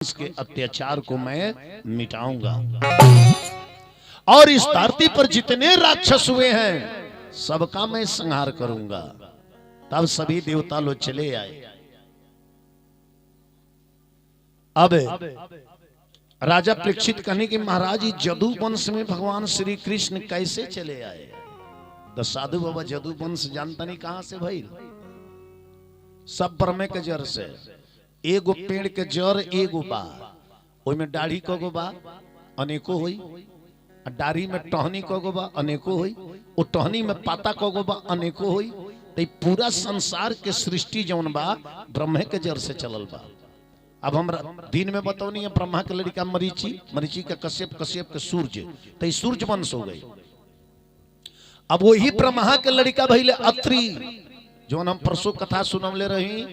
के अत्याचार को मैं मिटाऊंगा और इस धरती पर जितने राक्षस हुए हैं सबका मैं संहार करूंगा। तब सभी देवता लोग चले आए। अब राजा परीक्षित कहने कि महाराज जदू वंश में भगवान श्री कृष्ण कैसे चले आए? तो साधु बाबा जदू वंश जानता नहीं कहां से भाई, सब ब्रह्मे के जड़ से। एगो पेड़ के जड़ एगो बा, ओइमे दाढ़ी को बा अनेको होई, डारी में टहनी को बा अनेको होई, ओ टहनी में पाता को बा अनेको होई। तो पूरा संसार के सृष्टि जौन बा ब्रह्मे के जड़ से चलल बा। अब हमरा दिन में बतौनी है ब्रह्मा के लड़का मरीची, मरीची का कश्यप, कश्यप के सूर्य, तो सूर्य वंश हो गई। अब वही ब्रह्मा के लड़का भइले अत्रि, जो हम परसों कथा सुनवले रही,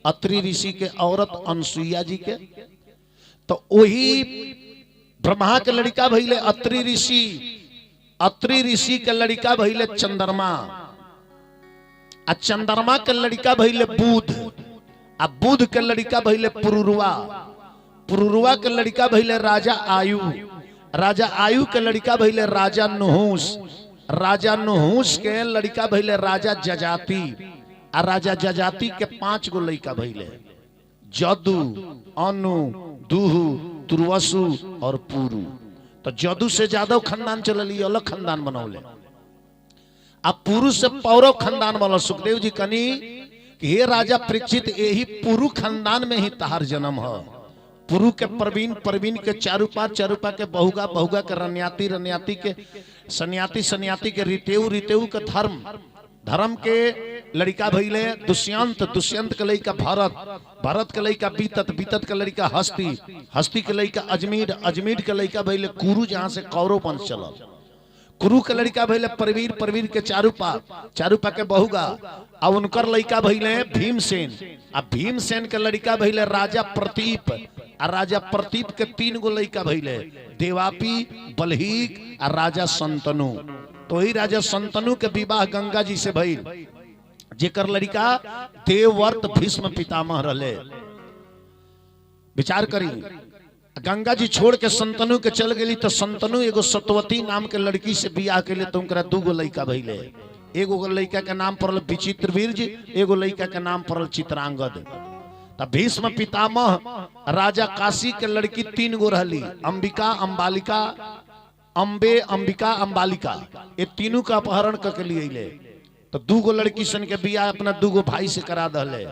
अत्रि ऋषि के औरत अनसुईया जी के। तो वही ब्रह्मा के लड़का भइले अत्रि ऋषि, अत्रि ऋषि के लड़का भइले चंद्रमा, आ चंद्रमा के लड़का भइले बुध, आ बुध के लड़का भइले पुरुरवा, पुरुरवा के लड़का भइले राजा आयु, राजा आयु के लड़का भइले राजा नुहूस, राजा नुहूस के लड़का भइले राजा जजाति, आ राजा जजाति के 5 गो लड़का भइले जदु, अनु, दुहु, तुर्वसु और पुरु। तो जदु से जादव खानदान चलली, अलग खानदान बनौले। अब पुरु से पौरव खानदान बनल। सुखदेव जी कनी कि हे राजा परीक्षित, यही पुरु खानदान में ही तहार जन्म है। पुरु के प्रवीण, प्रवीण के चारुपा, चारुपा के बहुगा, बहुगा के रन्याती, रन्याती के सन्याती, सन्याती के रितेऊ, रितेऊ के धर्म, धर्म के लड़का भइले दुष्यंत, दुष्यंत के लड़का भरत, भरत के लड़का बीतत, बीतत के लड़का हस्ती, हस्ती के लड़का अजमीर, अजमीर के लड़का भइले कुरु, जहां से कौरव वंश चलल। कुरु के लड़का भइले परवीर, परवीर के चारुपा, चारुपा के बहुगा, और उनकर लड़का भइले भीमसेन, आ भीमसेन के लड़का भइले राजा प्रतीप, आ राजा प्रतीप के 3 गो लड़का भइले देवापी, बलहीक आ राजा संतनु। तो ही राजा संतनु के विवाह गंगा जी से भइल, जेकर लड़का देवव्रत भीष्म पितामह रहे। विचार करी, गंगा जी छोड़ के संतनु के चल गई, तो संतनु एगो सतवती नाम के लड़की से बियाह के लिए, तो उनकरा 2 गो लड़का भइले। एगो लड़का के नाम पड़ल विचित्रवीर्य, एगो लड़का के नाम पड़ल चित्रांगद। तब भीष्म पितामह राजा काशी के लड़की 3 गो रहली, अंबिका, अंबालिका, अंबे, अंबिका, अंबालिका, ये तीनों का अपहरण करके लिए ले। तो 2 गो लड़की सन के बियाह अपना 2 गो भाई से करा दहले।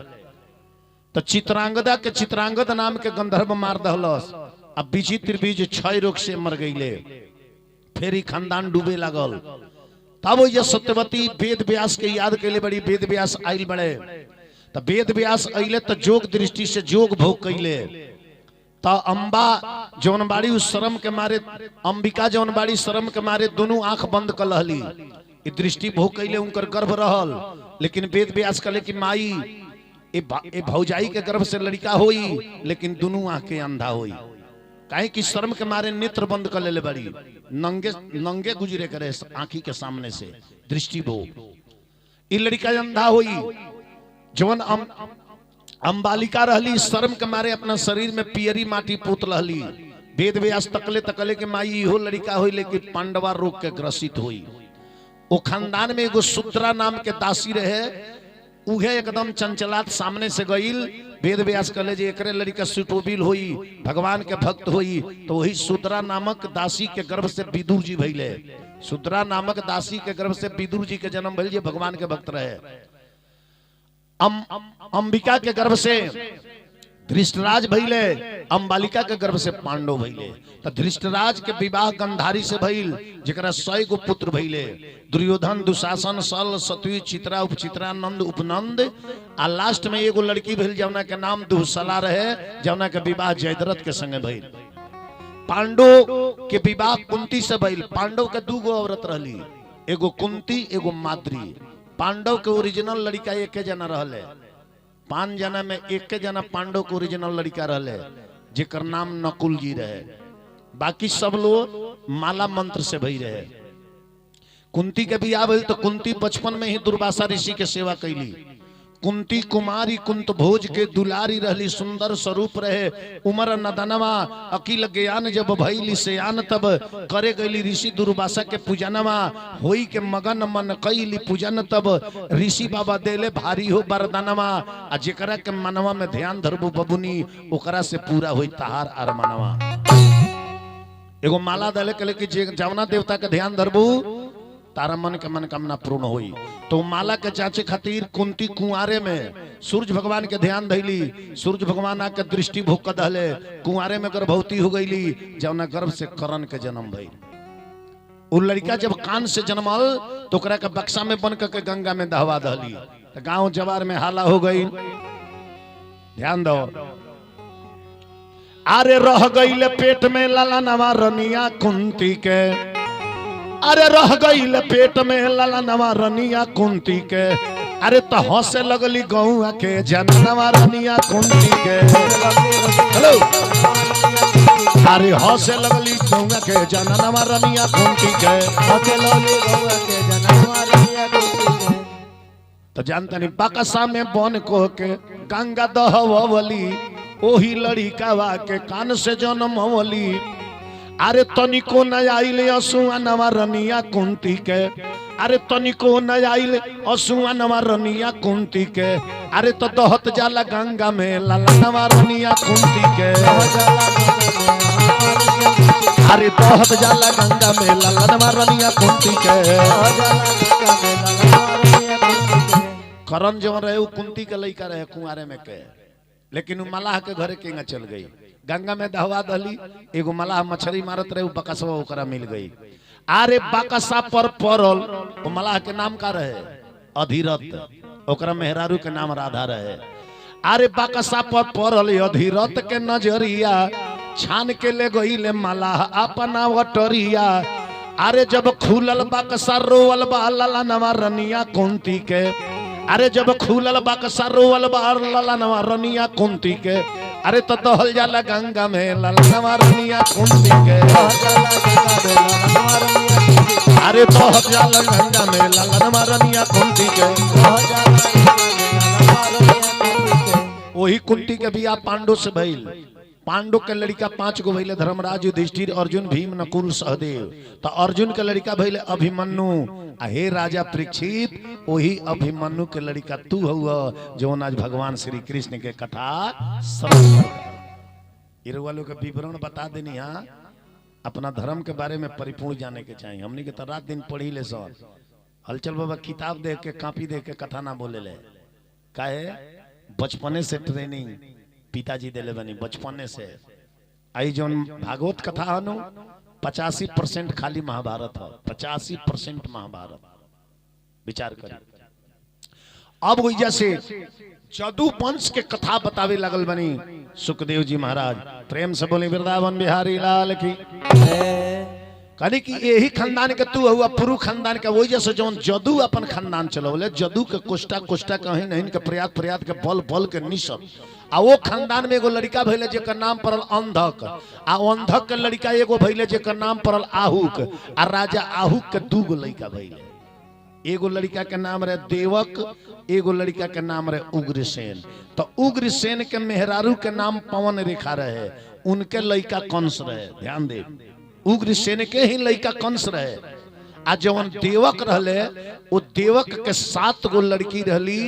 तो चित्रांगदा के चित्रांगद नाम के गंधर्व मार दहलस। अब विचित्रवीर्य क्षय रोग से मर गईले। फिर ही खानदान डूबे लगल। तब ये सत्यवती वेद व्यास के याद कैले बड़ी, वेद व्यास आइल बड़े। तो वेद व्यास अइले तो जोग दृष्टि से जोग भोग कैले। तो अंबा जौन बाड़ी उस शर्म के मारे, अंबिका जौन बाड़ी शर्म के मारे दोनों आंख बंद कर लहली, दृष्टि भोग कैले, उनकर गर्भ रहल। लेकिन वेद व्यास कहले कि माई ए भौजाई के गर्भ से लड़का होई, लेकिन दोनों आंख के अंधा होई। काहे कि शर्म के मारे नेत्र बंद कर ले बड़ी, नंगे नंगे गुजरे करे आंखी के सामने से, दृष्टि भोग। ई लड़का अंधा होई। जौन अंबालिका रहली, शर्म के मारे अपना शरीर में पियरी माटी पोत रहली। वेद व्यास तकले तकले के माई इहो लड़का होई, लेकिन पांडवा रोग के ग्रसित होई। वो खानदान में एगो सुद्रा नाम के दासी रहे, उहे एकदम चंचलात सामने से गईल। वेद व्यास कहले जे एकरे लड़का सुटोबिल होई, भगवान के भक्त होई। तो वही सुद्रा नामक दासी के गर्भ से विदुर जी भइले। सुद्रा नामक दासी के गर्भ से विदुर जी के जन्म भइल, जे भगवान के भक्त रहे। अंबिका के गर्भ से धृष्टराज भइले, अंबालिका के गर्भ से पांडव भइले। तो धृष्टराज के विवाह गंधारी से भइल, जेकरा 100 गो पुत्र भइले, दुर्योधन, दुशासन, सल, सतवी, चित्रा, उपचित्रा, नंद, उपनंद, आ लास्ट में एगो लड़की भइल जौना के नाम दुहसला रहे, जौना के विवाह जयद्रथ के संगे भइल। पांडव के विवाह कुंती से भइल। पांडव के 2 गो औरत रहली, एगो कुंती, एगो माद्री। पांडव के ओरिजिनल लड़का 1 जना रहले, 5 जना में 1 जना पांडव के ओरिजिनल लड़का रहले, जेकर नाम नकुल जी रहे। बाकी सब लोग माला मंत्र से भई रहे। कुंती के बियाह भइल तो कुंती बचपन में ही दुर्वासा ऋषि के सेवा कैली। कुंती कुमारी कुंत भोज के दुलारी रहली सुंदर स्वरूप रहे उमर नदनवा अकिल ज्ञान जब भइली सयान तब करे गईली ऋषि दुर्वासा के पूजनवा होई के मगन मन कैली पूजन तब ऋषि बाबा देले भारी हो वरदानवा आ जेकरा के मनवा में ध्यान धरबू बबुनी ओकरा से पूरा होई तहार अरमानवा। एगो माला दले के कि जवना देवता के ध्यान धरबू तारा मन के मनोकामना पूर्ण हुई। तो माला के चाचे खातिर कुंती कुंवारे में सूर्य भगवान के ध्यान धैली, सूर्य भगवान आके दृष्टि भोग कर दहले, कुंवारे में गर्भवती हो गईली, जवना गर्भ से करण के जन्म भइल। उ लड़का जब कान से जन्मल तो ओकरा के बक्सा में बन के गंगा में दहवा दहली, तो गांव जवार में हाला हो गई। ध्यान दो, अरे रह गई पेट में लाला नवा रनिया कुंती के, अरे रह गई पेट में लाला नवा रनिया कुंती के, अरे तो हंसे लगली गौआ के जननवा रनिया कुंती के। हेलो, अरे हंसे लगली गौआ के जननवा रनिया कुंती के। तो जानता नहीं बकसा में बन को के गंगा दहवली, ओही लड़िकावा के कान से जन्मवली। अरे तनिको न आइले असुआ नवा रनिया कुंती के, अरे तनिको न आइले असुआ नवा रनिया कुंती के, अरे तो दहत जाला गंगा में लाला नवा रनिया कुंती के। अरे दहत जाला गंगा में लाला नवा रनिया कुंती के। करण जो रहे वो कुंती के लइका रहे कुंवारे में के, लेकिन मलाह के घरे केंगा चल गई, गंगा में दहवा दहली। एगो मलाह मछली मारत रहे, बकसवा ओकरा मिल गई। अरे बकसा पर पड़ल, वो मलाह के नाम का रहे अधिरथ, ओकरा मेहरारू के नाम राधा रहे। अरे बकसा पर पड़ल अधिरथ के नजरिया, छान के ले गई ले मलाह अपना वटरिया। अरे जब खुलल बकसा रोवल बा लाला नवा रनिया कुंती के, अरे जब खुलल बकसा रोवल बा लाला नवा रनिया कुंती के, अरे तो दहल जाला गंगा में लाला नवा रनिया कुंती के। अरे दहल जाला गंगा में लाला नवा रनिया कुंती के। वही कुंती के बियाह पांडु से भइल। पांडु के लड़का 5 गो भइले, धर्मराज युधिष्ठिर अर्जुन भीम नकुल सहदेव। तो अर्जुन के लड़का भइले अभिमन्यु। हे राजा परीक्षित, वही अभिमन्यु के लड़का तू हुआ जो आज भगवान श्री कृष्ण के कथा श्रवण। वालों के विवरण बता देनी, हाँ अपना धर्म के बारे में परिपूर्ण जाने के चाहिए। हमने के तो रात दिन पढ़ी ले सर, हलचल बाबा किताब देख के कॉपी देख के कथा ना बोले ले, काहे बचपने से ट्रेनिंग पिताजी दिले बनी बचपने से। आई जो भागवत कथा हनु 85% खाली महाभारत है, 85% महाभारत। विचार करें। अब वही से जदू वंश के कथा बतावे लगल बनी सुखदेव जी महाराज। प्रेम से बोले वृंदावन बिहारी लाल की। कहनी कि यही खानदान के तू हुआ, पुरु खानदान के वही जैसे जो जदू अपन खानदान चलौले, जदू के कोष्टा कोष्टा कहीं नहीं के प्रयात प्रयात के बल बल के निशब। आ वो खानदान में एगो लड़का भइले जेकर नाम पड़ल अंधक, आ अंधक के लड़का एगो भइले जेकर नाम पड़ल आहुक, आ राजा आहुक के 2 गो लड़का भइले। एगो लड़का के नाम रहे देवक, एगो लड़का के नाम रहे उग्रसेन। तो उग्रसेन के मेहरारू के नाम पवन रेखा रहे, उनके लड़का कंस रहे। ध्यान दे, उग्रसेन के ही लड़का कंस रहे। आ जवन देवक रहले, वो देवक के 7 गो लड़की रहली,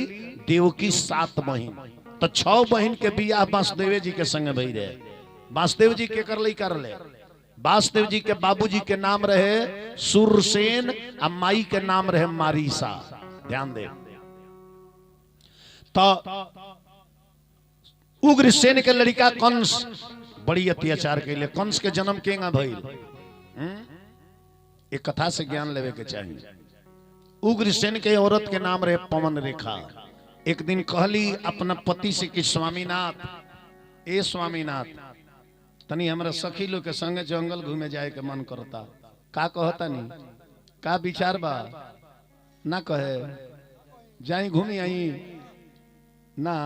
देवकी 7 बहिन। तो 6 बहिन के बियाह वासुदेव जी के संग भई रहे। वासुदेव जी के कर लड़का रहे, वासुदेव जी के बाबूजी के नाम रहे सुरसेन, आ माई के नाम रहे मारीसा। ध्यान दे। तो उग्रसेन के लड़का कंस बड़ी अत्याचार के लिए, कंस के जन्म केगा भइल, एक कथा से ज्ञान लेवे के चाहिए। उग्रसेन के औरत के नाम रहे पवन रेखा। एक दिन कहली अपना पति से कि स्वामीनाथ, ए स्वामीनाथ, तनी हमरा सखी लोग के संगे जंगल घूमे जाए के मन करता। का कहता नहीं, का विचार बा? ना कहे जाई घूमी आई ना।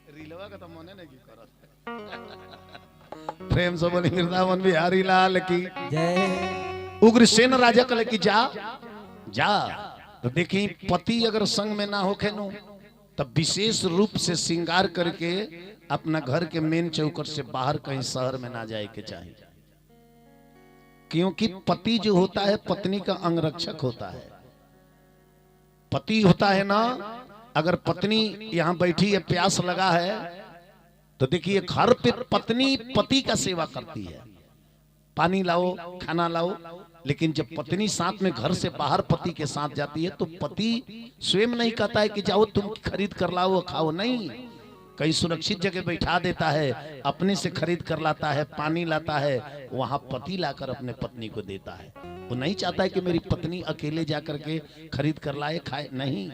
रीलवा का तो मने नहीं करत। प्रेम से बोली वृंदावन बिहारी लाल की जय। उग्रसेन राजा कहले कि जा जा। तो देखी पति अगर संग में ना होखे नो तब विशेष रूप से श्रृंगार करके अपना घर के मेन चौकट से बाहर कहीं शहर में ना जाए के चाहिए, क्योंकि पति जो होता है पत्नी का अंगरक्षक होता है। पति होता है ना, अगर पत्नी यहां बैठी है प्यास लगा है तो देखिए घर पे पत्नी पति का सेवा करती है, पानी लाओ खाना लाओ। लेकिन जब पत्नी साथ में घर से बाहर पति के साथ जाती है तो पति स्वयं नहीं कहता है कि जाओ तुम खरीद कर लाओ खाओ, नहीं, कहीं सुरक्षित जगह बैठा देता है, अपने से खरीद कर लाता है, पानी लाता है, वहां पति लाकर अपने पत्नी को देता है। वो नहीं चाहता है कि मेरी पत्नी अकेले जाकर के खरीद कर लाए खाए, नहीं।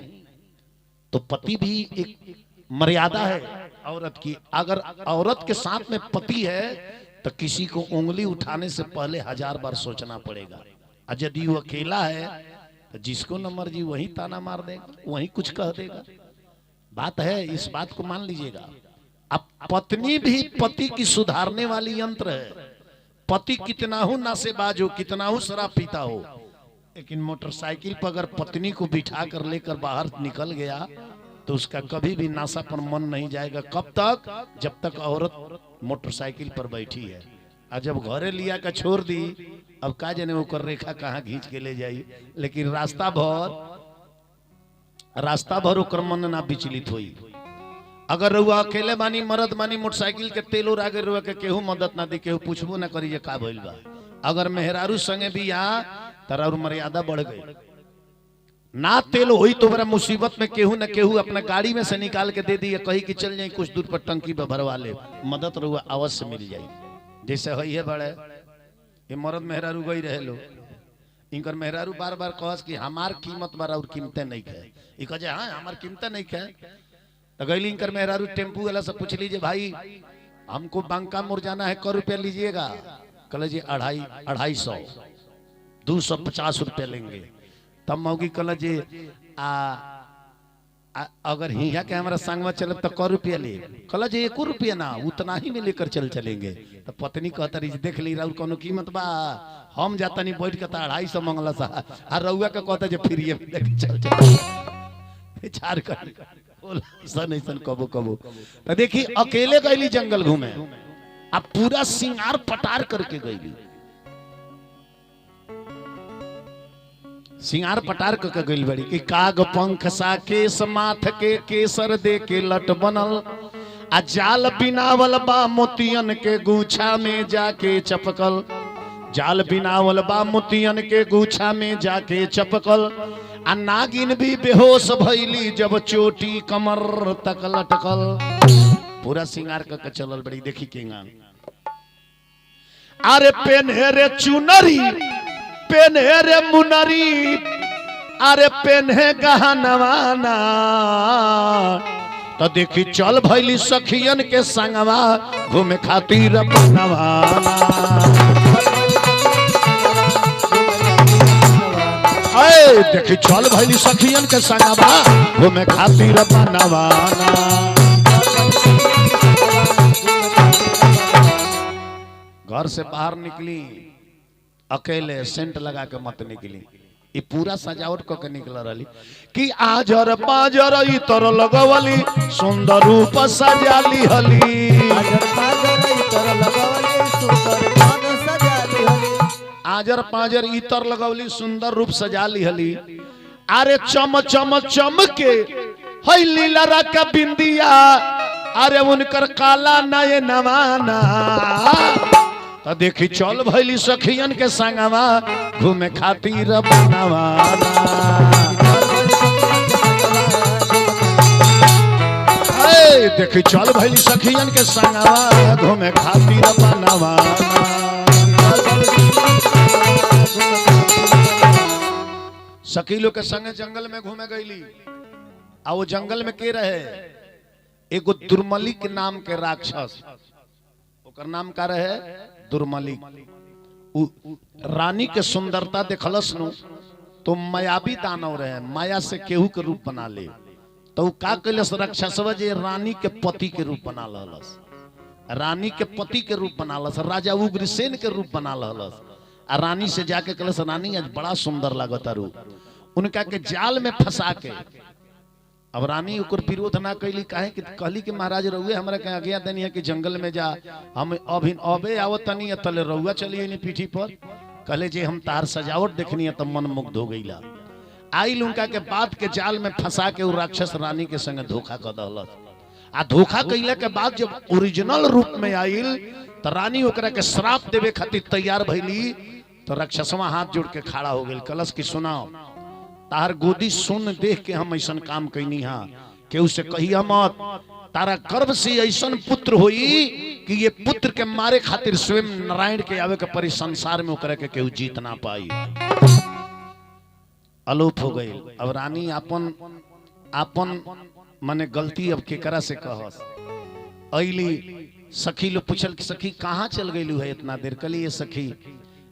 तो पति भी एक मर्यादा है औरत की। अगर औरत के साथ में पति है तो किसी को उंगली उठाने से पहले 1000 बार सोचना पड़ेगा। और यदि वो अकेला है तो जिसको न मर्जी वही ताना मार देगा, वही कुछ कह देगा। बात है, इस बात को मान लीजिएगा। अब पत्नी भी पति की सुधारने वाली यंत्र है। पति कितना हो नासेबाज हो, कितना हो शराब पीता हो, लेकिन मोटरसाइकिल पर अगर पत्नी को बिठा कर लेकर बाहर निकल गया तो उसका कभी भी नाशा पर मन नहीं जाएगा। कब तक? जब तक औरत मोटरसाइकिल पर बैठी है। और जब घरे लिया का छोड़ दी, अब का जाने वो रेखा कहाँ खींच के ले जाई, लेकिन रास्ता भर ओकर मन ना विचलित हुई। अगर रुआ अकेले बानी, मर्द बानी, मोटरसाइकिल के तेल उड़ा के रुआ के केहू मदद ना दी, केहू पूछबो ना करी जे का भइल बा। अगर मेहरारू संगे भी यहाँ तरा और मर्यादा बढ़ गई, ना तेल हुई तो बड़ा मुसीबत में केहू न केहू अपना गाड़ी में से निकाल के दे दी, कही कि चल जाए कुछ दूर पर टंकी पे भरवा ले, मदद रुआ अवश्य मिल जाए। जैसे है बड़े ये मर्द मेहरारू गई रहे लो, इनकर मेहरारू बार बार कहस कि हमार कीमत बार और कीमतें नहीं है। ई कहे हाँ हमार कीमतें नहीं है। तो गईली इनकर मेहरारू टेम्पू वाला से पूछ लीजिए, भाई हमको बांका मोड़ जाना है, क रुपया लीजिएगा? कल जी 250 250 रुपया लेंगे। तब मौगी कल जी अगर हिया के हमारा संग में चले तो 1 रुपया ले। कल जी 1 रुपया ना, उतना ही में लेकर चलेंगे। तो पत्नी कहता रही देख ली राउर कोनो कीमत बा, हम जाता नहीं बैठ के 250 मंगला सा, और रउआ का कहता जे फिर ये चल चार कर सन ऐसन कबो कबो। तो देखी अकेले गईली जंगल घूमे, अब पूरा सिंगार पटार करके गईली, सिंगार पटार करके गई बड़ी कि काग पंख सा केस माथ के केसर दे के लट बनल, आ जाल बिनावल बा मोतियन के गुच्छा में जाके चपकल, जाल बिनावल बा मोतियन के गुच्छा में जाके चपकल, आ नागिन भी बेहोश भइली जब चोटी कमर तक लटकल। पूरा सिंगार करके चलल बड़ी। देखी केंगा अरे पेन्हे रे चुनरी, पेन्हे रे मुनरी, अरे पेन्हे गहनवाना, तो देखी चल भइली सखियन के संगवा घूमे खातिर बनवाना। देखी चल भइली सखियन के संगवा घूमे खातिर बनवाना। घर से बाहर निकली अकेले, सेंट लगा के मत निकली, ये पूरा सजावट करके निकल रही कि आजर पाजर इतर लगवली सुंदर रूप सजाली हली, आजर पाजर इतर लगवली सुंदर मन सजाली हली, आजर पाजर इतर लगवली सुंदर रूप सजाली हली। अरे चम चम चम के हई लीला का बिंदिया, अरे उनकर काला नये नवाना, तो देखी चल भइली सखियन के संगवा घूमे खातिर बनवाना। देखी चल भइली सखियन के संगवा घूमे खातिर बनवाना। सखीलो के संगे जंगल में घूमे गईली, आ वो जंगल में के रहे एगो दुर्मलिक नाम के राक्षस, ओकर नाम का रहे दुर्मलिक। रानी के सुंदरता देखलस नु तो मायावी दानव रहे, माया से केहू के रूप बना ले। तो का कैलस राक्षसवा जे रानी के पति के रूप बना लहलस, रानी के पति के रूप बना लस, राजा उग्रसेन के रूप बना लहलस। आ रानी से जाके कहलस रानी आज बड़ा सुंदर लागत रू। उनका के जाल में फंसा के अब रानी ओकर विरोध ना कैली, काहे कि कहली कि महाराज रहुए हमरा के आज्ञा देनी है कि जंगल में जा, हम अबे आवत तनी तले रहुआ चलिए नी पीठी पर। कहले जे हम तार सजावट देखनी है तब मन मुग्ध हो गईला। आइल उनका के बात के जाल में फंसा के राक्षस रानी के संग धोखा कर दहलस। आ धोखा कैला के बाद जब ओरिजिनल रूप में आइल तो रानी ओकरा के श्राप देवे खातिर तैयार भइली। तो राक्षसवा हाथ जोड़ के खड़ा हो गई, कलश की सुनाओ तार गोदी सुन देख के हम ऐसा काम कैनी हा, केहू से कहिया मत, तारा गर्भ से ऐसा पुत्र होई कि ये पुत्र के मारे खातिर स्वयं नारायण के आवे के परी संसार में ओकरा के केहू जीत ना पाई। अलोप हो गई। अब रानी अपन अपन माने गलती अब केकरा से कहस। अइली सखी लोग पूछल कि सखी कहाँ चल गई है इतना देर? कली ये सखी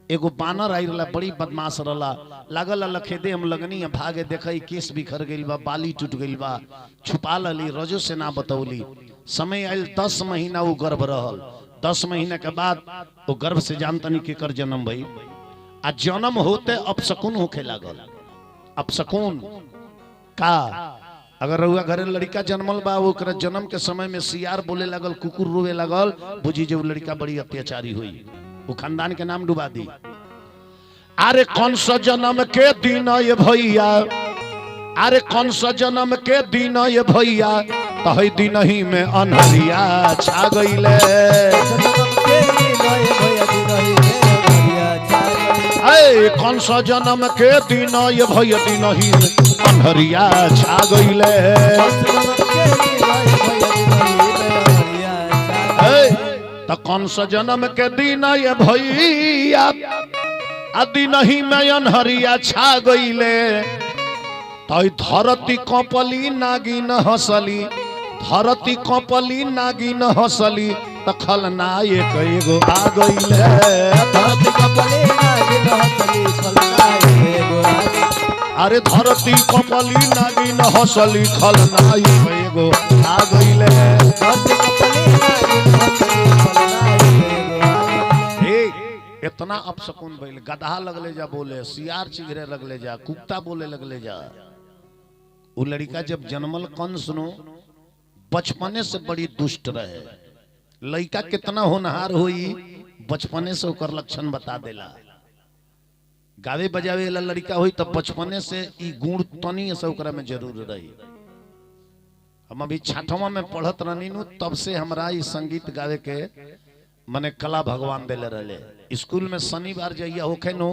एगो बानर आई रहा, बड़ी बदमाश रहा, लागल लखेदे हम लगनी भागे देखे केस बिखर गई बा, बाली टूट गई बा, छुपा लली, रजो से ना बतौली। समय आयल 10 महीना वो गर्भ रहल। 10 महीना के बाद वो गर्भ से जानतनी के कर जन्म भई। आ जन्म होते अपशकुन होखे लागल। अपशकुन का अगर रहुआ घरे लड़का जन्मल बा वो जन्म के समय में सियार बोले लगल, कुकुर रोवे लगल, बुझी जो लड़का बड़ी अत्याचारी हुई, वो खानदान के नाम डुबा दी। अरे कौन सा जन्म के दिन ये भैया, अरे कौन सा जन्म के दिन ये भैया, तही दिन ही में अनहरिया छा गईले। कौन सा जन्म के दिन ये भैया, दिन ही में अनहरिया छा गईले। तो कौन सा जन्म के दिन ये भैया, दिन ही में अनहरिया छा गईले। तो धरती कपली नागिन हंसली, धरती कपली नागिन हंसली, तो खलनायक एगो आ गईले। धरती कपली नागिन हंसली, खलनायक एगो आ गईले। अरे धरती कपली नागिन हंसली, खलनायक एगो आ गईले। धरती कपली नागिन हंसली, इतना अपशकुन भइल। गधा लगले जा बोले, सियार चिघरे लगले जा, कुत्ता बोले लगले जा। वो लड़का जब जन्मल कंस नो बचपने से बड़ी दुष्ट रहे। लड़का कितना होनहार हुई बचपने से ओकर लक्षण बता देला। गावे बजावे वाला लड़का हुई तब बचपने से ई गुण तनी से ओकरा में जरूर रही। हम अभी 6वां में पढ़त रहनी नु, तब से हमरा ई संगीत गावे के मने कला भगवान देले रहे। स्कूल में शनिवार जइया होखे नो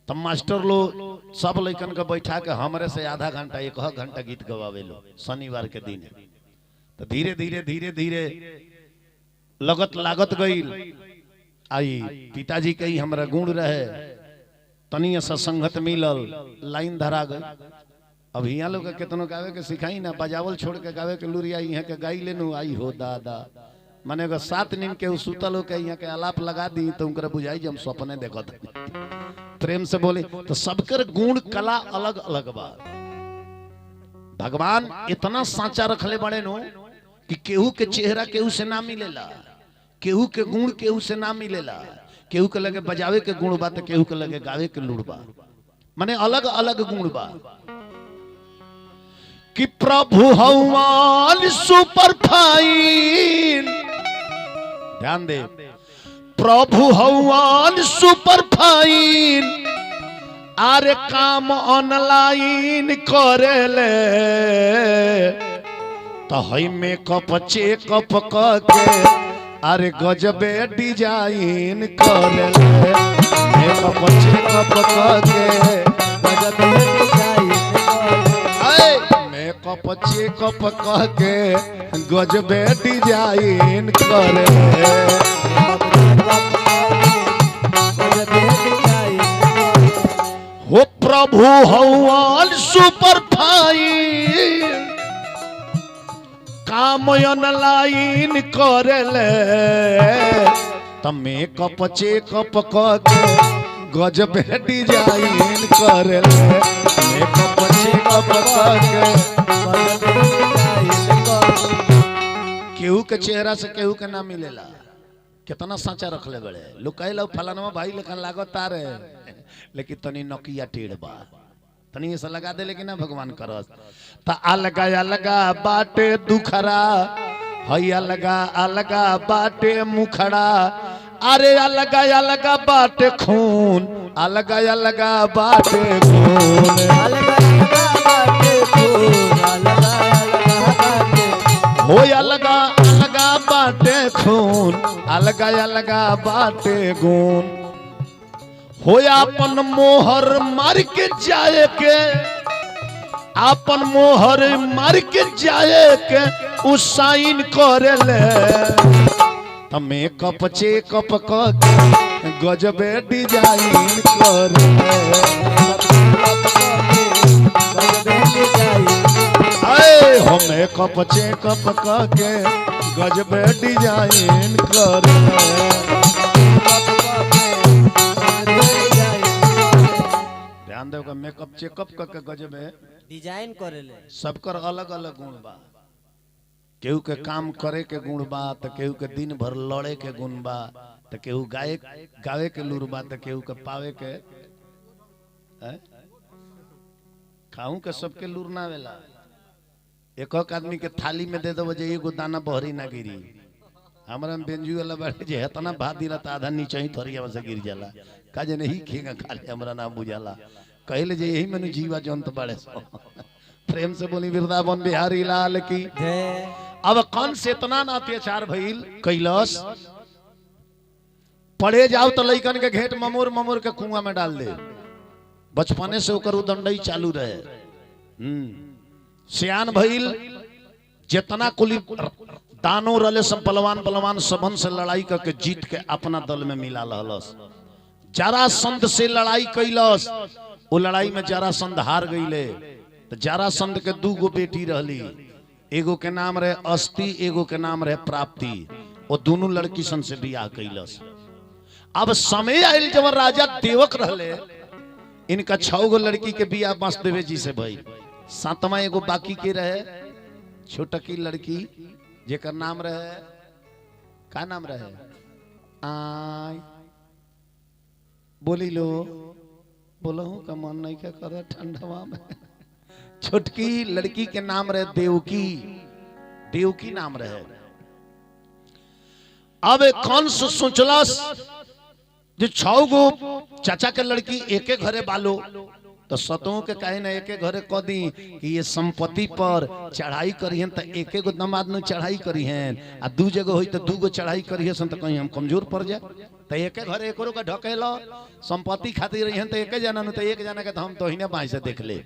तब मास्टर लोग सब लइकन के बैठा के हमरे से आधा घंटा 1 घंटा गीत गवावे लो शनिवार के दिन। तो धीरे धीरे धीरे धीरे लगत लागत गई। आई पिताजी के ही हमरा गुण रहे, तनी सा संगत मिलल, लाइन धरा गई। अब यहाँ लोग कितनों गावे के सिखाई ना, बजावल छोड़ के गावे के लुरिया यहाँ के गाई लेनु। आई हो दादा माने अगर 7 दिन के सुतल हो के यहाँ के आलाप लगा दी तो उनका बुझाई जब सपने देखत प्रेम से बोले। तो सबकर गुण कला अलग अलग बा। भगवान इतना सांचा रखले बड़े नो कि केहू के चेहरा केहू से ना मिलेला, केहू के गुण केहू से ना मिलेला। केहू के लगे बजावे के गुण बा तो केहू के लगे गावे के लूड़ बा, माने अलग अलग गुण बा। कि प्रभु हवान सुपर फाइन, ध्यान दे, प्रभु हवान सुपर फाइन, आरे काम ऑनलाइन करेले। तो हई मेकअप चेकअप करके अरे गजबे डिजाइन करेले। मेकअप चेकअप करके गजबे डिजाइन करेले। मेकअप चेकअप करके गजबे डिजाइन करेले। हो प्रभु हवान सुपर फाइन, काम ऑनलाइन करेले। त मेकअप चेकअप करके गजब डिजाइन करेले। मेकअप चेकअप करके केहू के चेहरा से केहू के ना मिलेला। कितना सांचा रख ले बड़े लोग कहे लो फलाना भाई लेकिन लागत तार है लेकिन तनी नकिया टेढ़ बा तनी ऐसा लगा दे लेकिन ना भगवान करस ता अलगा बाटे दुखरा हैया अलगा बाटे मुखड़ा अरे अलगा बाटे खून अलगा बाटे खून हो अलगा बाटे खून अलगा बाटे गुण हो अपन मोहर मार के जाए के अपन मोहर मार के जाए के उ साइन करे ले त मेकअप चेकअप क गजबे डिजाइन करे आए हो मेकअप चेकअप क के गजबे डिजाइन करे ध्यान देगा मेकअप चेकअप करके गजब है डिजाइन करेले सबकर अलग अलग गुण बा केहू के काम करे के गुण बा तो केहू के दिन भर लड़े के गुण बा तो केहू गावे के लूर बा तो केहू के पावे के खाऊं के सबके लूर ना वेला एक आदमी के थाली में दे दो जे एगो दाना बहरी ना गिरी हमरा में बेंजू वाला बाटे जे इतना भात दिला त आधा नीचे ही थरिया से गिर जाला का जे नहीं खेगा खाली हमरा ना बुझाला कहले जे यही मनु जीवा जंत बाड़े प्रेम से बोली वृंदावन बिहारी लाल की अब कौन से इतना ना अत्याचार भइल कैलाश पढ़े जाओ तो लइकन के घेट ममोर के कुआं में डाल दे बचपने से ओकर उदंडई चालू रहे सियान भइल जितना कुली दानो रले सब बलवान सबन से लड़ाई करके जीत के अपना दल में मिला लहलस जरासंध से लड़ाई कैलस वो लड़ाई में जरासंध हार गईले तो जरासंध के दू गो बेटी रहली एगो के नाम रहे अस्ति एगो के नाम रहे प्राप्ति वो दोनों लड़की सन से बियाह कैलस अब समय आयल जब राजा देवक रहले इनका 6 गो लड़की के बियाह वासुदेव जी से भई 7वां एगो बाकी के रहे छोटकी लड़की जेकर नाम रहे का नाम रहे आई बोली लो बोलो का मन नहीं क्या कर ठंडवा में छोटकी लड़की के नाम रहे देवकी नाम रहे अब कौन सोचलस जो 6 गो चाचा के लड़की एके घरे बालो तो सतों के कहे ना एके घरे कह दी कि ये संपत्ति पर चढ़ाई करिहन तो एके गो दमाद न चढ़ाई करिहन आ 2 जगह होई तो 2 गो चढ़ाई करिहन तो कहीं हम कमजोर पड़ जाए तो एके घरे एकरो का ढकेलो संपत्ति खातिर रहिहन तो एके जना न तो एक जना के तो हम तो हिने बाई से देख ले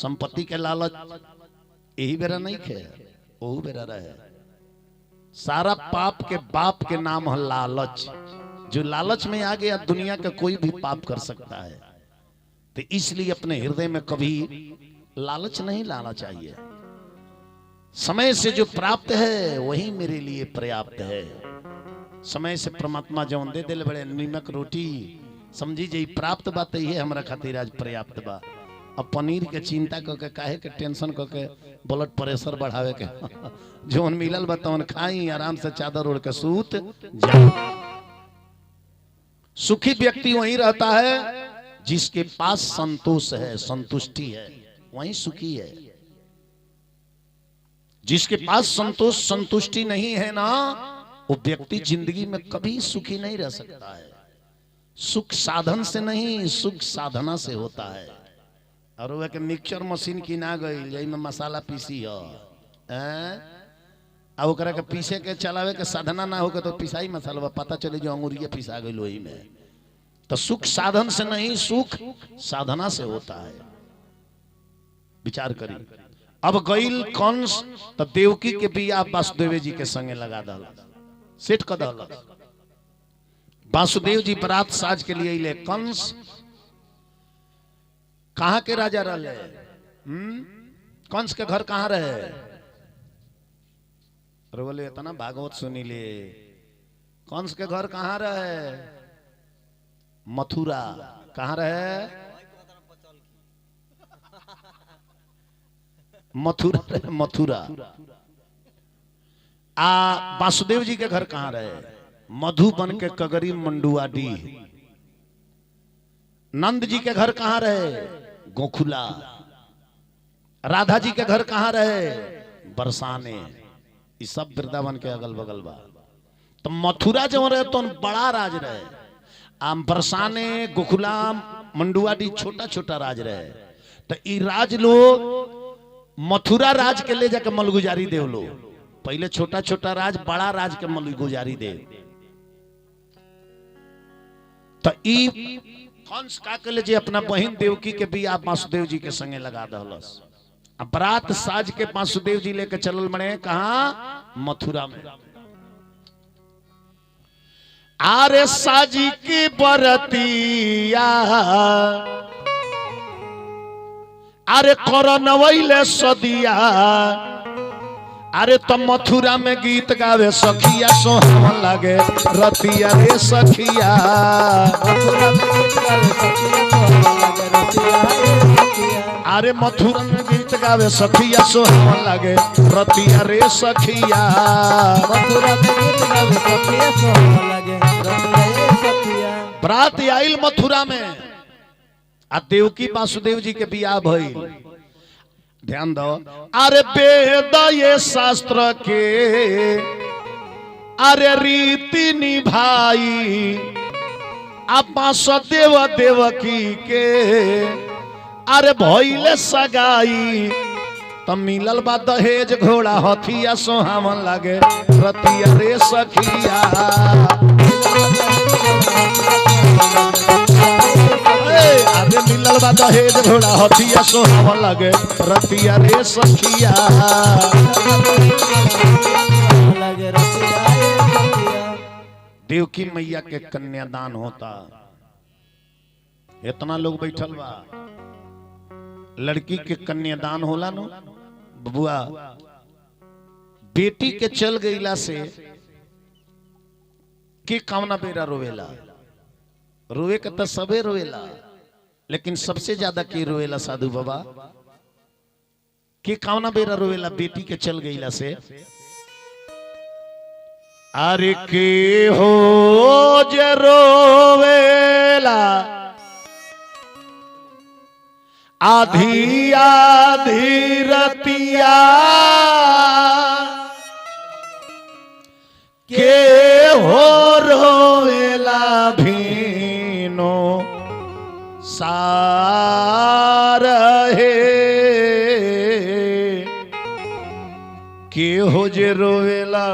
संपत्ति के लालच यही बेरा नहीं खे ओहू बेरा रहे सारा पाप के बाप के नाम है लालच जो लालच में आ गया दुनिया का कोई भी पाप कर सकता है तो इसलिए अपने हृदय में कभी लालच नहीं लाना चाहिए समय से जो प्राप्त है वही मेरे लिए पर्याप्त है समय से परमात्मा जो दे दिल बड़े नीमक रोटी समझी जी प्राप्त बात ये हमरा खातिर आज पर्याप्त बा अब पनीर के चिंता करके काहे के टेंशन करके ब्लड प्रेशर बढ़ावे के जोन मिलल बतावन खाई आराम से चादर ओढ़ के सूत जाओ सुखी व्यक्ति वही रहता है जिसके पास संतोष है संतुष्टि है वही सुखी है जिसके पास संतोष संतुष्टि नहीं है ना वो व्यक्ति जिंदगी में कभी सुखी नहीं रह सकता है सुख साधन से नहीं सुख साधना से होता है और वह के मिक्सचर मशीन की ना गई यही में मसाला पीसी है अब ओकरा के पीसे के चलावे के साधना ना होगा तो पिसाई मसाला पता चले जो अंगूरिया पिसा गई वही में तो सुख साधन से नहीं सुख साधना से होता है विचार करी अब गईल कंस तो देवकी के बियाह वासुदेव जी के संगे लगा दल सेट कर दल वासुदेव जी बरात साज के लिए ले कंस कहां के राजा रहे कंस के घर कहां रहे अरे बोले इतना भागवत सुनी ले कंस के घर कहां रहे मथुरा कहां रहे मथुरा आ वासुदेव जी के घर कहां रहे मधुबन के कगरी मंडुआडी। नंद जी के घर कहां रहे? गोकुला। राधा जी के घर कहां रहे? बरसाने। ये सब वृंदावन के अगल बगल बा। तो मथुरा जो रहे तो बड़ा राज रहे, आम बरसाने गोकुला मंडुआडी छोटा छोटा राज रहे। तो ई राज लोग मथुरा राज के ले जाके मलगुजारी देव लो। पहले छोटा छोटा राज बड़ा राज के मलगुजारी दे। तो ई कंस का के ले जे अपना बहन देवकी के बियाह वासुदेव जी के संगे लगा दहलस। बरात साज के वासुदेव जी लेके चलल बने कहा? मथुरा में। आरे साजी की बरतिया अरे करनवैले सदिया। अरे तो मथुरा में गीत गावे सखिया सोहावन लागे रतिया रे सखिया। अरे मथुरा में गीत गावे सखिया सोहावन लागे रतिया रे सखिया। मथुरा में गीत गावे सखिया सोहावन लागे रतिया रे सखिया। बरात आइल मथुरा में आ देवकी वासुदेव जी के बियाह भइल। ध्यान दो। अरे वेद ये शास्त्र के अरे रीति निभाई आप वासुदेव देवकी के अरे भइले सगाई। तो मिलल बा दहेज घोड़ा हथिया सोहावन लागे रतिया रे सखिया। अरे मिलल बा दहेज घोड़ा हथिया सोहावन लागे रतिया रे सखिया। देवकी मैया के कन्यादान होता। इतना लोग बैठल बा। लड़की के कन्यादान होला नो बबुआ। बेटी के चल गईला से के कामना बेरा रोवेला। रोवे के तो सबे रोवेला, लेकिन सबसे ज्यादा के रोवेला साधु बाबा के कामना बेरा रोवेला बेटी के चल गईला से। अरे के हो जे रोवेला आधी आधी रतिया के हो रोवेला भीनो सार है के हो जे रोवेला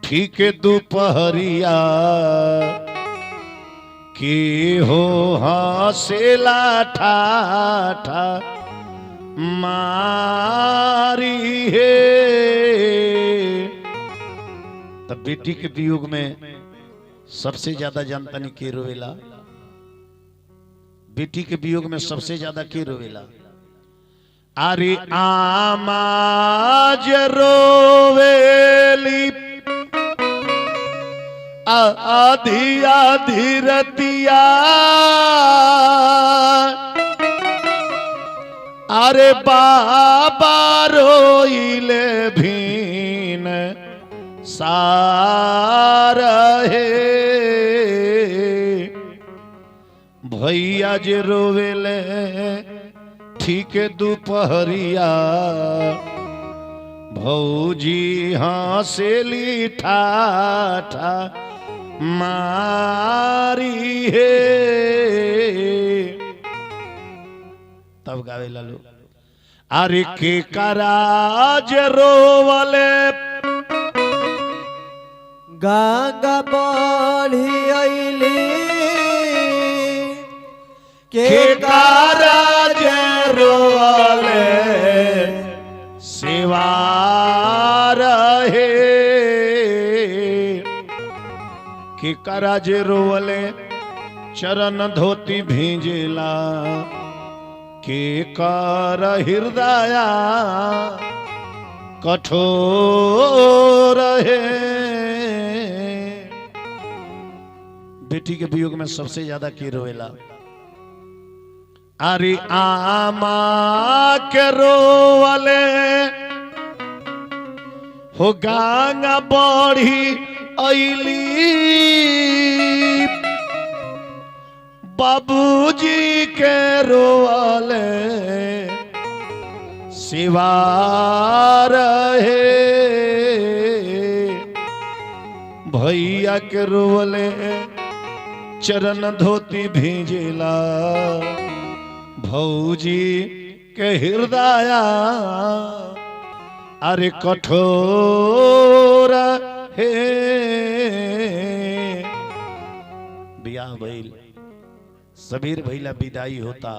ठीक दोपहरिया के हो हंसेला ठाठा मारी है। तब बेटी के वियोग में सबसे ज्यादा जानता नहीं के रोवेला। बेटी के वियोग में सबसे ज्यादा के रोवेला। अरे आमाज रोवेली आधी आधी रतिया अरे बाबा रोइले भीन सार है भैया जे रोवेले ठीक दोपहरिया भौजी हंसेली ठाठा मारी है। तब गावे लालू अरे के कराज रोवले गंगा बढ़ी अइली के कराज रोवले सेवा रहे कि कराज रोवले चरण धोती भींजला के कर हृदया कठोर है। बेटी के वियोग में सबसे ज्यादा की रोवेला। अरे आमा के रोवले हो गंगा बढ़ी अली बाबूजी के रोवाले सिवा रहे भैया के रोवले चरण धोती भेजेला भौजी के हृदय अरे कठोर हे बियाह भइल सबीर भइला विदाई होता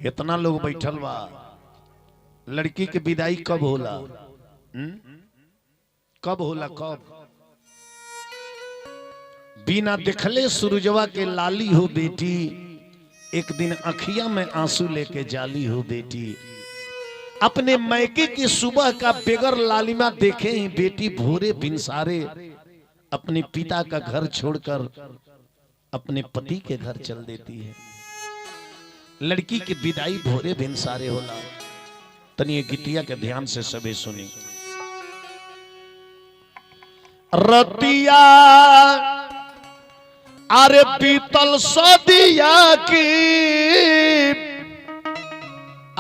इतना लोग बैठल बा लड़की के विदाई कब होला कब होला कब बिना देखले सूरजवा के लाली हो बेटी एक दिन अखिया में आंसू लेके जाली हो बेटी अपने मैके की सुबह का बेगर लालिमा देखे ही बेटी भोरे बिनसारे अपने पिता का घर छोड़कर अपने पति के घर चल देती है। लड़की की विदाई भोरे बिनसारे होला। तनिए गीतिया के ध्यान से सबे सुनी। रतिया अरे बीतल सदिया की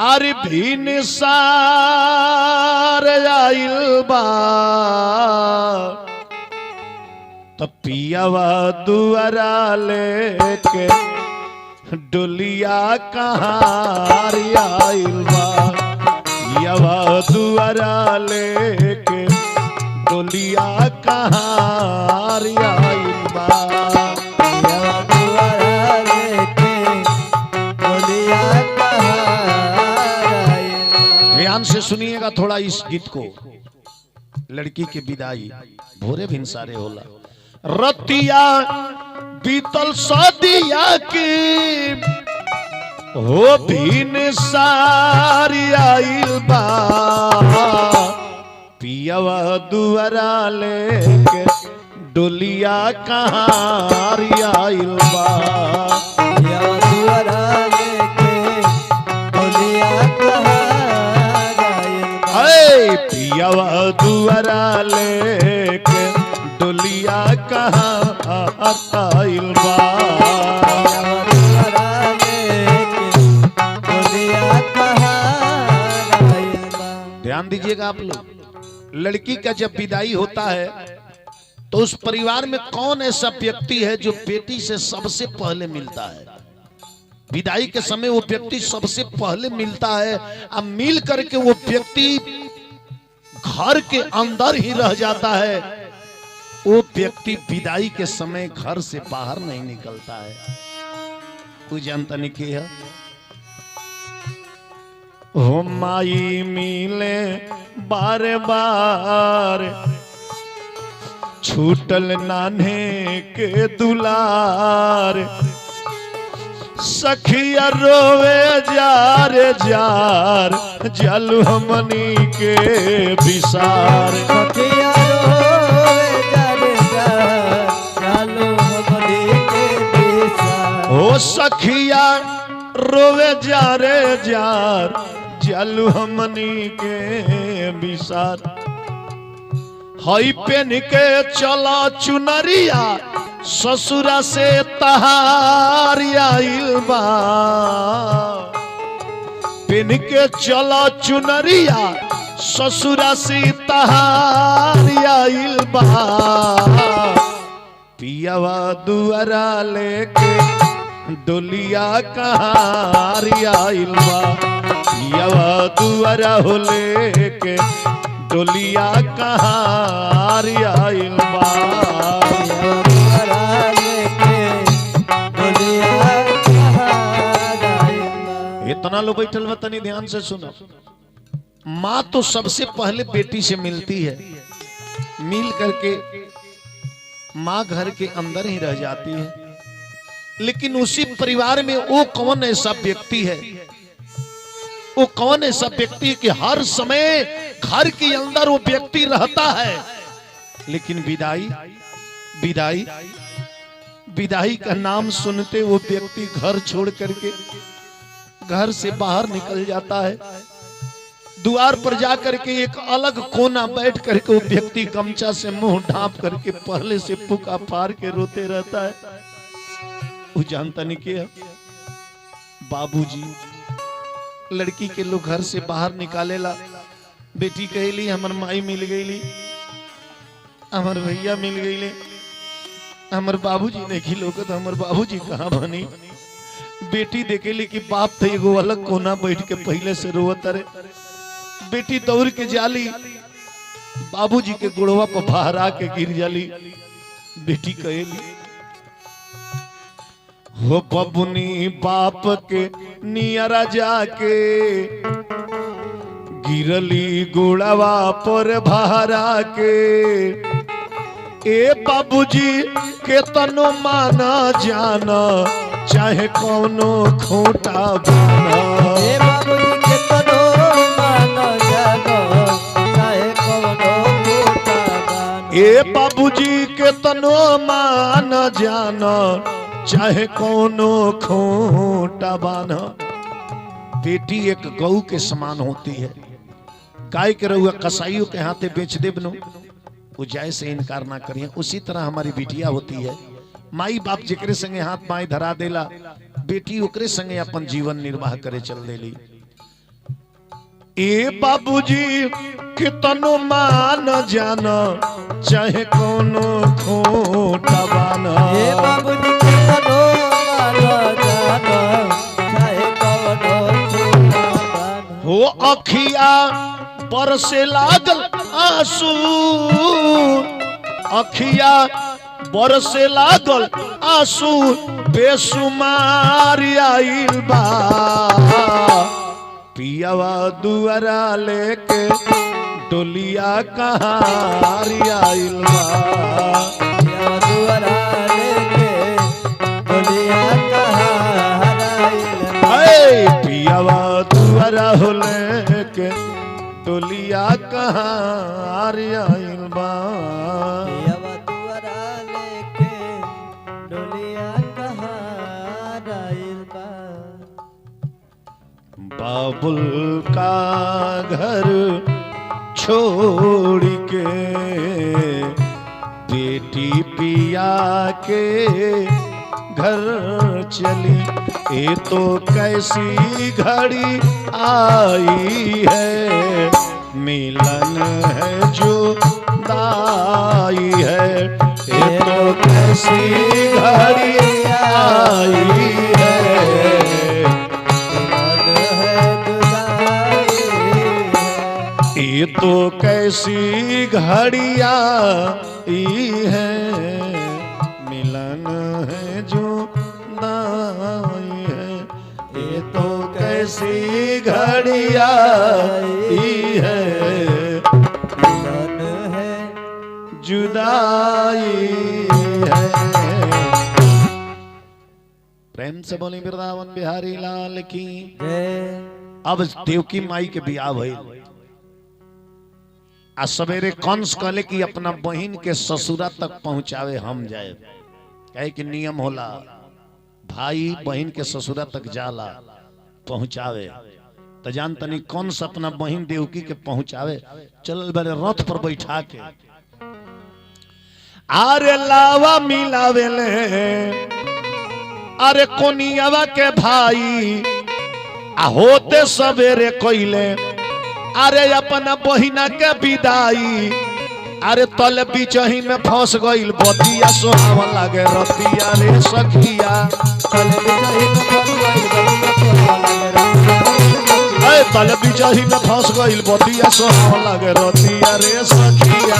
अरे भीन सार आइल बा तो पियावा दुआरा लेके डोलिया कहाँ आइल बा पियावा दुआरा लेके डोलिया कहाँ आइल बा ध्यान से सुनिएगा थोड़ा इस गीत को। लड़की की विदाई भोरे भिनसारे होला। रतिया बीतल सदिया की हो भिनसारी आइल बा पियावा दुआरा लेके डोलिया कहाँ आइल बा पियावा दुआरा लेके डोलिया पियावा दुआरा लेके डोलिया कहाँ आइल बा ध्यान दीजिएगा आप लोग। लड़की का जब विदाई होता है तो उस परिवार में कौन ऐसा व्यक्ति है जो बेटी से सबसे पहले मिलता है। विदाई के समय वो व्यक्ति सबसे पहले मिलता है। अब मिल करके वो व्यक्ति घर के अंदर ही रह जाता है। वो व्यक्ति विदाई के समय घर से बाहर नहीं निकलता है। कोई जानता नहीं क्या है? हो माई मिले बार बार छूटल नान्हे के दुलार सखिया रोवे जार जार जल हमनी के विसार सखिया रोवे जार जार जल हमनी के विसार ओ सखिया रोवे जारे जार जल हमनी के विसार हई पेन के चला चुनरिया ससुरा से तहार आइल बा पेन के चला चुनरिया ससुरा से तहार आइल बा पियावा दुआरा लेके डोलिया कहाँ आइल बा पियावा दुआरा हो लेके डोलिया कहाँ आइल बा इतना लो बैठल बा तनी ध्यान से सुनो। माँ तो सबसे पहले बेटी से मिलती है। मिल करके माँ घर के अंदर ही रह जाती है। लेकिन उसी परिवार में वो कौन ऐसा व्यक्ति है, वो कौन ऐसा व्यक्ति कि हर समय घर के अंदर वो व्यक्ति रहता है, लेकिन विदाई विदाई विदाई का नाम सुनते वो व्यक्ति घर छोड़ करके घर से बाहर निकल जाता है। द्वार पर जाकर के एक अलग कोना बैठ करके वो व्यक्ति गमछा से मुंह ढांप करके पहले से पुका फाड़ के रोते रहता है। वो जानता नहीं क्या बाबूजी। लड़की के लोग घर से बाहर निकालेला, बेटी कहली हमर माई मिल गईली, हमर भैया मिल गईले, हमर बाबूजी ने खिलो तो हमर बाबूजी कहाँ बनी। बेटी देखेली कि बाप थे एगो अलग कोना बैठ के पहले से रोवत रे। बेटी दौड़ के जाली, बाबूजी के गुड़वा पर बहरा के गिर जाली। बेटी कहेली हो बबुनी बाप के नियरा जाके गिरली गुड़वा पर बहरा के। ए बाबूजी के तनो माना जाना चाहे कौनो खोटा बना। ए बाबूजी के तनो माना जाना चाहे कौनो खोटा बना। ए बाबूजी के तनो माना जाना चाहे कौनो खोटा बाना। बेटी एक गौ के समान होती है। गाय के रहुआ कसाईयों के हाथे बेच दे बनो, वो जाय से इनकार ना करिए। उसी तरह हमारी बिटिया होती है। माई बाप जेकरे संगे हाथ पाए धरा देला, बेटी ओकरे संगे अपन जीवन निर्वाह करे चल देली। ए बाबूजी कितनो मान जाना चाहे कोनो खोटा बाना। ए बाबूजी के तनो माना जाना चाहे कौनो खोटा बना। हो अखिया बरसे लागल आंसू, अखिया बरसे लागल आंसू बेसुमार आइल बा। पियावा दुआरा लेके डोलिया कहार आइल बा। पियावा दुआरा लेके डोलिया कहार आइल बा। पियावा दुआरा हो लेके डोलिया कहार आइल बा। पियावा दुआरा लेके डोलिया कहार आइल बा। बाबुल का घर छोड़ के बेटी पिया के घर चली। ये तो कैसी घड़ी आई है, मिलन है जो दाई है। ये तो कैसी घड़ी आई है, ये तो कैसी घड़िया है, मिलन है जो दाई है। ये तो कैसी घड़िया है, मिलन है जुदाई है। प्रेम से बोली वृंदावन बिहारी लाल की जय। अब देवकी माई के बियाह भइल। आ सवेरे कंस कहले कि अपना बहन के ससुरा तक पहुंचावे हम जाए। कहे कि नियम होला, भाई बहन के ससुरा तक जाला पहुंचावे। तो जान तनी कंस अपना बहन देवकी के पहुंचावे चलल बड़े रथ पर बैठा के। अरे लावा मिलावे ले, अरे कोनियावा के भाई आ होते सवेरे कोइले। अरे अपना बहिना के विदाई, अरे तल बिचही में फंस गईल बतिया। सोहावा लागे रतिया रे सखिया, तल बिचही में फंस गईल बतिया। सोहावा लागे रतिया रे सखिया।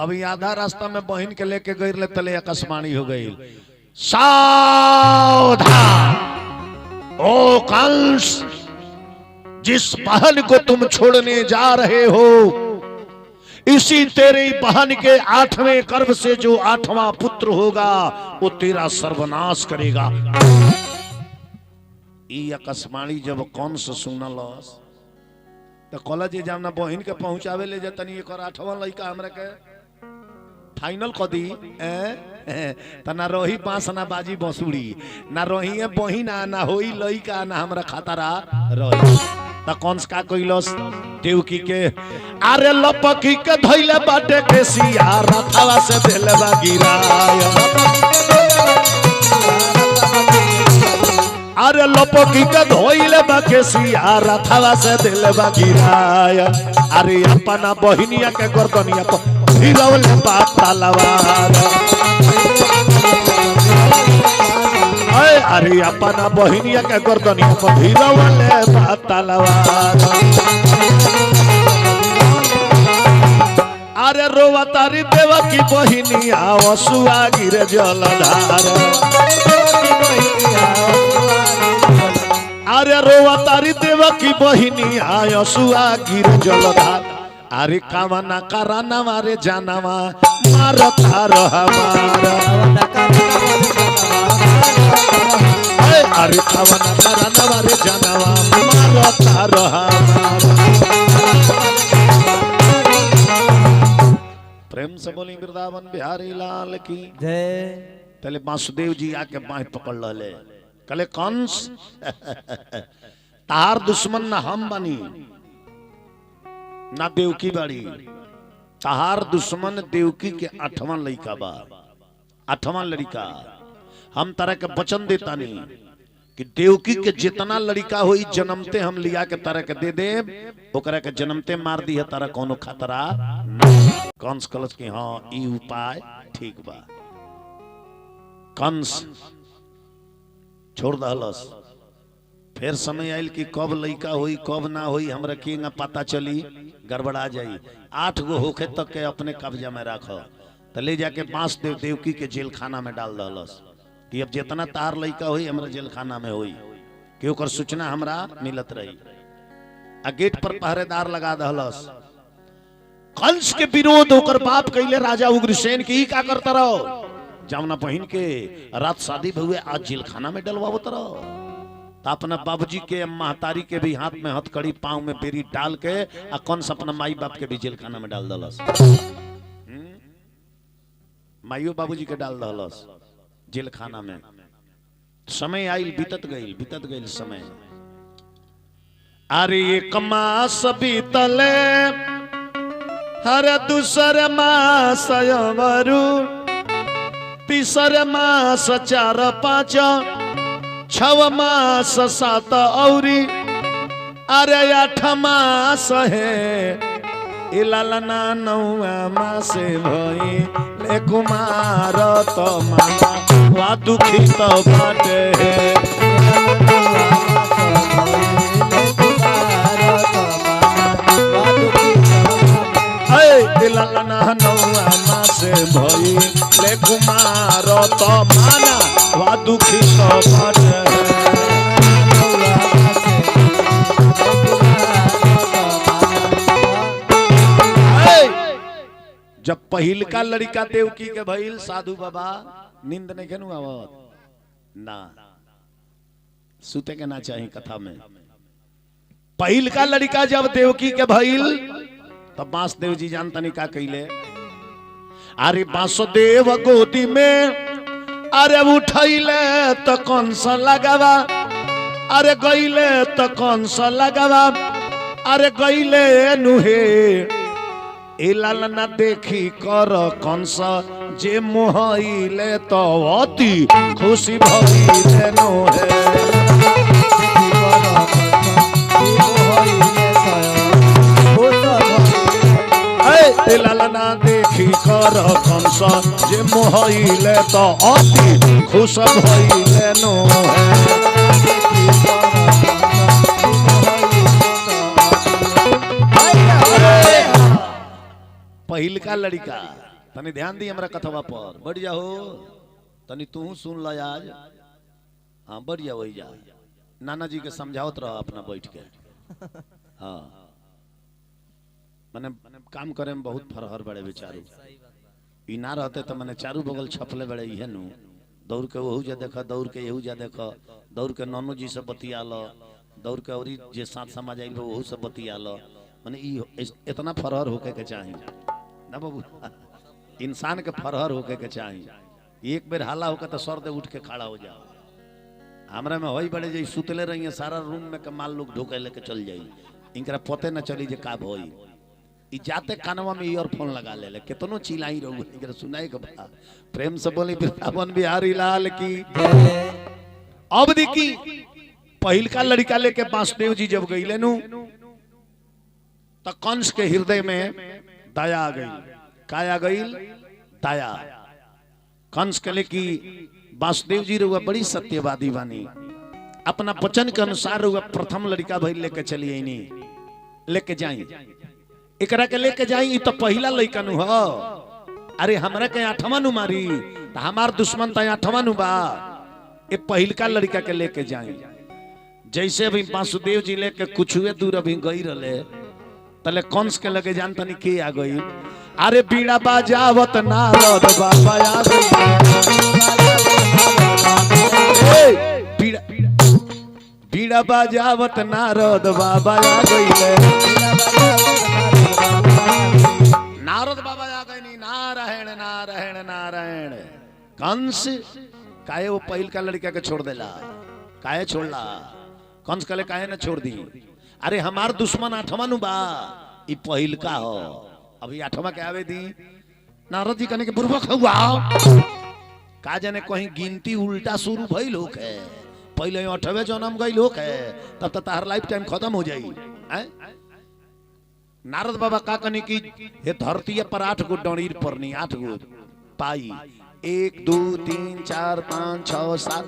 अभी आधा रास्ता में बहन के लेके गई तले आकाशवाणी हो गई, सावधान ओ कंस, जिस बहन को तुम छोड़ने जा रहे हो, इसी तेरी बहन के 8वें गर्भ से जो 8वां पुत्र होगा वो तेरा सर्वनाश करेगा। ई आकाशवाणी जब कंस सुनलस तो कहला जी जब ना बहन के पहुंचावे ले जतनी एक 8वां लड़का हमरा के फाइनल कदी त ना रोही बांस ना बाजी बंसुड़ी ना रोही है बहिना ना होई लइका ना हमरा खतरा रही त कौन का कइलस देवकी के अरे लपकी के धइले बाटे के सिया रथवा से देले बा गिराय अरे लपकी के धइले बा के सिया रथवा से देले बा गिराय अरे अपना बहिनिया के गर्दनिया पर हीरोले बात तलवार अरे अपना बहिनिया के गर्दनिया पर हीरोले बात तलवार अरे रोवा तारी देवा की बहिनिया वसुआ गिरे जलधार अरे रोवा तारी देवा की बहिनिया वसुआ गिरे जलधार अरे कामना कराना मारे जानवा मारता हमारा अरे कामना कराना मारे जानवा मारता हमारा प्रेम से बोली वृंदावन बिहारी लाल की जय। पहले वासुदेव जी आके बाह पकड़ ले कले कंस तार दुश्मन ना हम बनी ना देवकी बाड़ी ताहार दुश्मन देवकी के 8वां लड़का बा 8वां लड़का हम तरह के वचन देता नहीं कि देवकी के जितना लड़का होई जन्मते हम लिया के तरह के दे देव ओकरा के जन्मते मार दी है तरह कोनो खतरा कंस कलश की हाँ ई उपाय ठीक बा कंस छोड़ दहलस फिर समय आयल कि कब लड़का होई कब ना होई हमरा के ना पता चली गड़बड़ा जाई 8 गो होखे तक के अपने कब्जा में रखो तो ले जाके बांस देवकी के जेल खाना में डाल दहलस कि अब जितना तार लड़का होई हमरा जेल खाना में होई कि ओकर सूचना हमरा मिलत रही आ गेट पर पहरेदार लगा दहलस कंस के विरोध होकर बाप कैले राजा उग्रसेन की का करता रहो जमुना बहन के रात शादी हुए आज जेल खाना में डलवावत रहो तो अपना बाबूजी के महतारी के भी हाथ में हथकड़ी पांव में बेरी डाल के आ कंस अपना माई बाप के भी जेल खाना में डाल दलस माइयो बाबूजी के डाल दलस जेल खाना में समय आइल बीतत गईल समय अरे एक मास बीतले हर दूसर मास अमरू तीसर मास 4 5 6 मास 7 औरी अरे 8 मास है इलालना 9 मास भई ले कुमार तो मामा वा दुखी तो बाटे लालना 9 मास भई ले कुमार तो माना वा दुखी तो बाटे जब पहिल का लड़का देवकी के भइल साधु बाबा नींद नहीं केनु आवत ना सुते के ना चाहिए कथा में पहिल का लड़का जब देवकी के भइल तब बांसदेव जी जानता नहीं का कइले अरे बांसदेव गोदी में अरे उठैले तो कौन सा लगावा अरे गइले तो कौन सा लगावा अरे गइले नुहे ए लालना देखी कर कंस जे मोहइले तो अति खुशी भइले नो है लालना देखी कर कंस जे मोहइले तो अति खुश भइले नो पहिल का लड़का तनी ध्यान दी हमरा कथवा पर बढ़ जाओ तनी तू सुन ल आज हाँ बढ़ जाओ जा नाना जी के समझावत रहो अपना बैठ के हाँ मैंने काम करे में बहुत फरहर बड़े बेचारू ई ना रहते तो मैंने चारू बगल छपले बड़े इहे नु दौड़ के वहू जा देख दौड़ के यहू जा देख दौड़ के नौनो जी से बतिया लो दौड़ के और जे साथ समाज आइल वहू से बतिया लो मैंने इतना फरहर होके के चाहिए ना बाबू इंसान के फरहर होके के चाहिए। एक बेर हाला होकर तो सर दे उठ के खड़ा हो जाओ। हमरा में होई बड़े जे सुतले रहिए सारा रूम में के माल लोग ढोके लेके चल जाई, इनकरा पते न चली जे का होई। ई जाते कानवा में ईयरफोन लगा ले कितनो चिल्लाई रहू इनकरा सुनाई के बा। प्रेम से बोली वृंदावन बिहारी लाल की। अब देखी पहिलका लड़का लेके वासुदेव जी जब गईले नु तो कंस के हृदय में दया आ गई। काया गई दया। कंस के लेकी वासुदेव जी रुआ बड़ी सत्यवादी बानी, अपना वचन के अनुसार रुआ प्रथम लड़का भाई लेके चलिए लेके जाई, एकरा के लेके जाई। तो पहला लड़का नु हो। अरे हमरा के 8वां नु मारी तो हमार दुश्मन तो 8वां नु बा। ये पहिलका लड़का के लेके जाई। जैसे अभी वासुदेव जी लेके कुछ हुए दूर अभी गई रहे तले कंस के लगे जानता नहीं के आ गई। अरे बीड़ा बाजावत नारद बाबा आ गई। बीड़ा बाजावत नारद बाबा आ गई। नारद बाबा आ गए। नहीं नारायण नारायण नारायण। कंस काहे वो पहिल का लड़का के छोड़ देला, काहे छोड़ला? कंस कले काहे न छोड़ दी? अरे हमार दुश्मन 8वां नु बा, ई पहिल का हो। अभी 8वां के आवे दी। नारद जी कहने के बुर्बक हुआ का जाने कहीं गिनती उल्टा शुरू भइल होक है। पहले 8वें जन्म गइल होक है, तब तक तार लाइफ टाइम खत्म हो जाई। नारद बाबा का कहने की हे धरती पर 8 गो डणीर परनी 8 गो पाई 1 2 3 4 5 6 7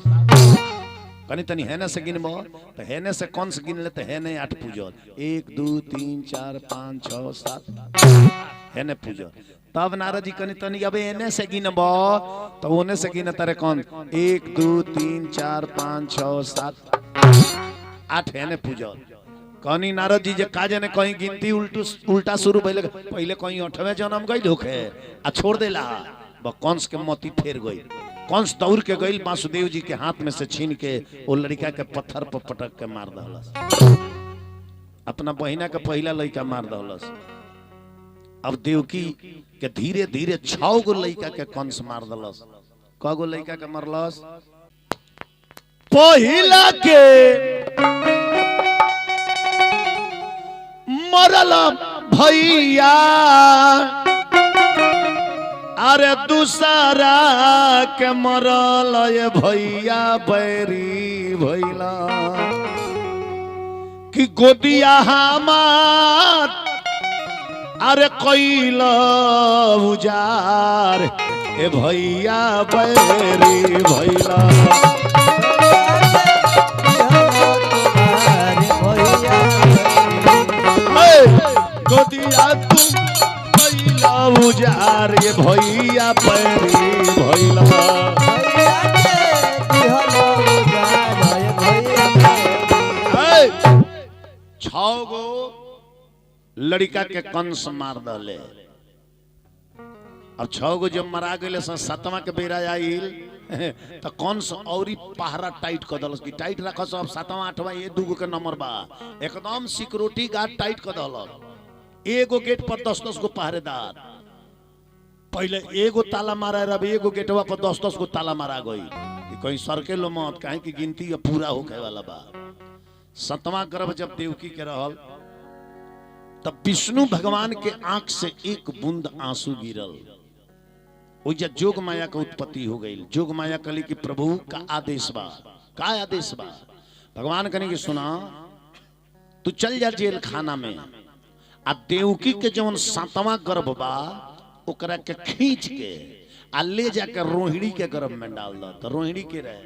कनी तनी हेने से गिनबो तो हेने से कौन से गिन ले तो हेने 8 पूजल 1 2 3 4 5 6 7 हेने पूजल। तब नारद जी कनी तनी अब हेने से गिनबो तो ओने से गिन तारे कौन 1 2 3 4 5 6 7 8 हेने पूजल। कनी नारद जी जे काजे ने कहीं गिनती उल्टा शुरू भइले पहले कहीं 8वें जन्म गइल होखे आ छोड़ देला। कंस के मोती फेर गई। कंस दौड़ के गई वासुदेव जी के हाथ में से छीन के वो लड़का के पत्थर पर पटक के मार दहलस। अपना बहिना के पहला लड़का मार दहलस। अब देवकी के धीरे धीरे 6 गो लड़का के कंस मार दहलस। क गो लड़का के मारलस? पहिला के मरल भैया, अरे दूसरा के मरल ये भैया बैरी भैला कि गोदिया हमार अरे कैल उजार ए भैया बैरी भैला। गोदिया तुम कैला उजार ये भैया बैरी भैला। 6 गो लड़का के कंस मार दले। अब 6 गो जब मरा गए 7वां के बेरा आइल तो कंस औरी पहरा टाइट कर दलस कि टाइट रख सब 7वां 8वां ये 2 गो के नंबर बा एकदम सिक्योरिटी गार्ड टाइट कर दलस। एगो गेट पर 10-10 गो पहरेदार। पहले एगो ताला मारा रब एगो गेटवा पर 10-10 गो ताला मारा गई कि कहीं सरके लो मत काहे कि गिनती पूरा होके वाला बा। 7वां गर्भ जब देवकी के रहल तब विष्णु भगवान के आंख से एक बूंद आंसू गिरल। ओइजा जोग माया का उत्पत्ति हो गई। जोग माया कली कि प्रभु का आदेश बा। का आदेश बा? भगवान कने कि सुना तू चल जा जेल खाना में आ देवकी के जवन 7वां गर्भ बा ओकरा के खींच के आ ले जाकर रोहिणी के गर्भ में डाल दो। तो रोहिणी के रहे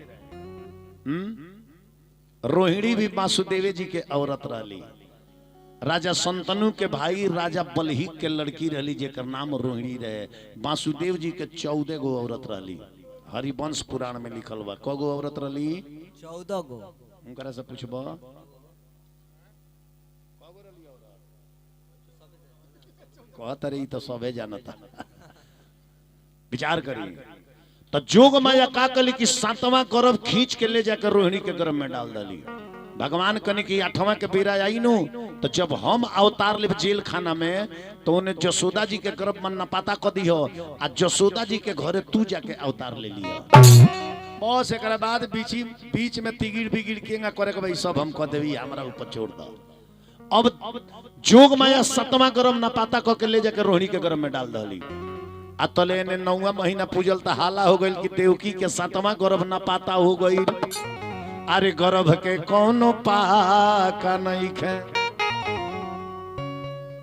रोहिणी भी वासुदेव जी के औरत रहली। राजा संतनु के भाई राजा बलहीक के लड़की रहली जेकर नाम रोहिणी रहे। वासुदेव जी के 14 गो औरत रहली। हरिवंश पुराण में लिखल बा। क गो औरत रहली? 14 गो। उनकरा से पूछबो कहत रही तो सबे जानता। विचार करी तो जोग माया का कली कि 7वां गर्भ खींच के ले जाकर रोहिणी के गर्भ में डाल डाली। भगवान कने की 8वां के बेरा आई नो तो जब हम अवतार ले जेल खाना में तो उन्हें जसोदा जी के गर्भ मन न पाता क दियो आ जसोदा जी के घरे तू जाके अवतार ले लियो बस एक बाद बीच में तिगिड़ बिगिड़ केंगा करे के भाई सब हम कह देवी हमरा ऊपर छोड़ दो। अब जोग माया 7वां गर्भ न पाता क के ले जाके रोहिणी के गर्भ में डाल दली आ तले ने 9वां महीना पूजल त हाला हो गइल कि देवकी के 7वां गर्भ न पाता हो गइल। अरे गर्भ के कोनो पाका नहीं खे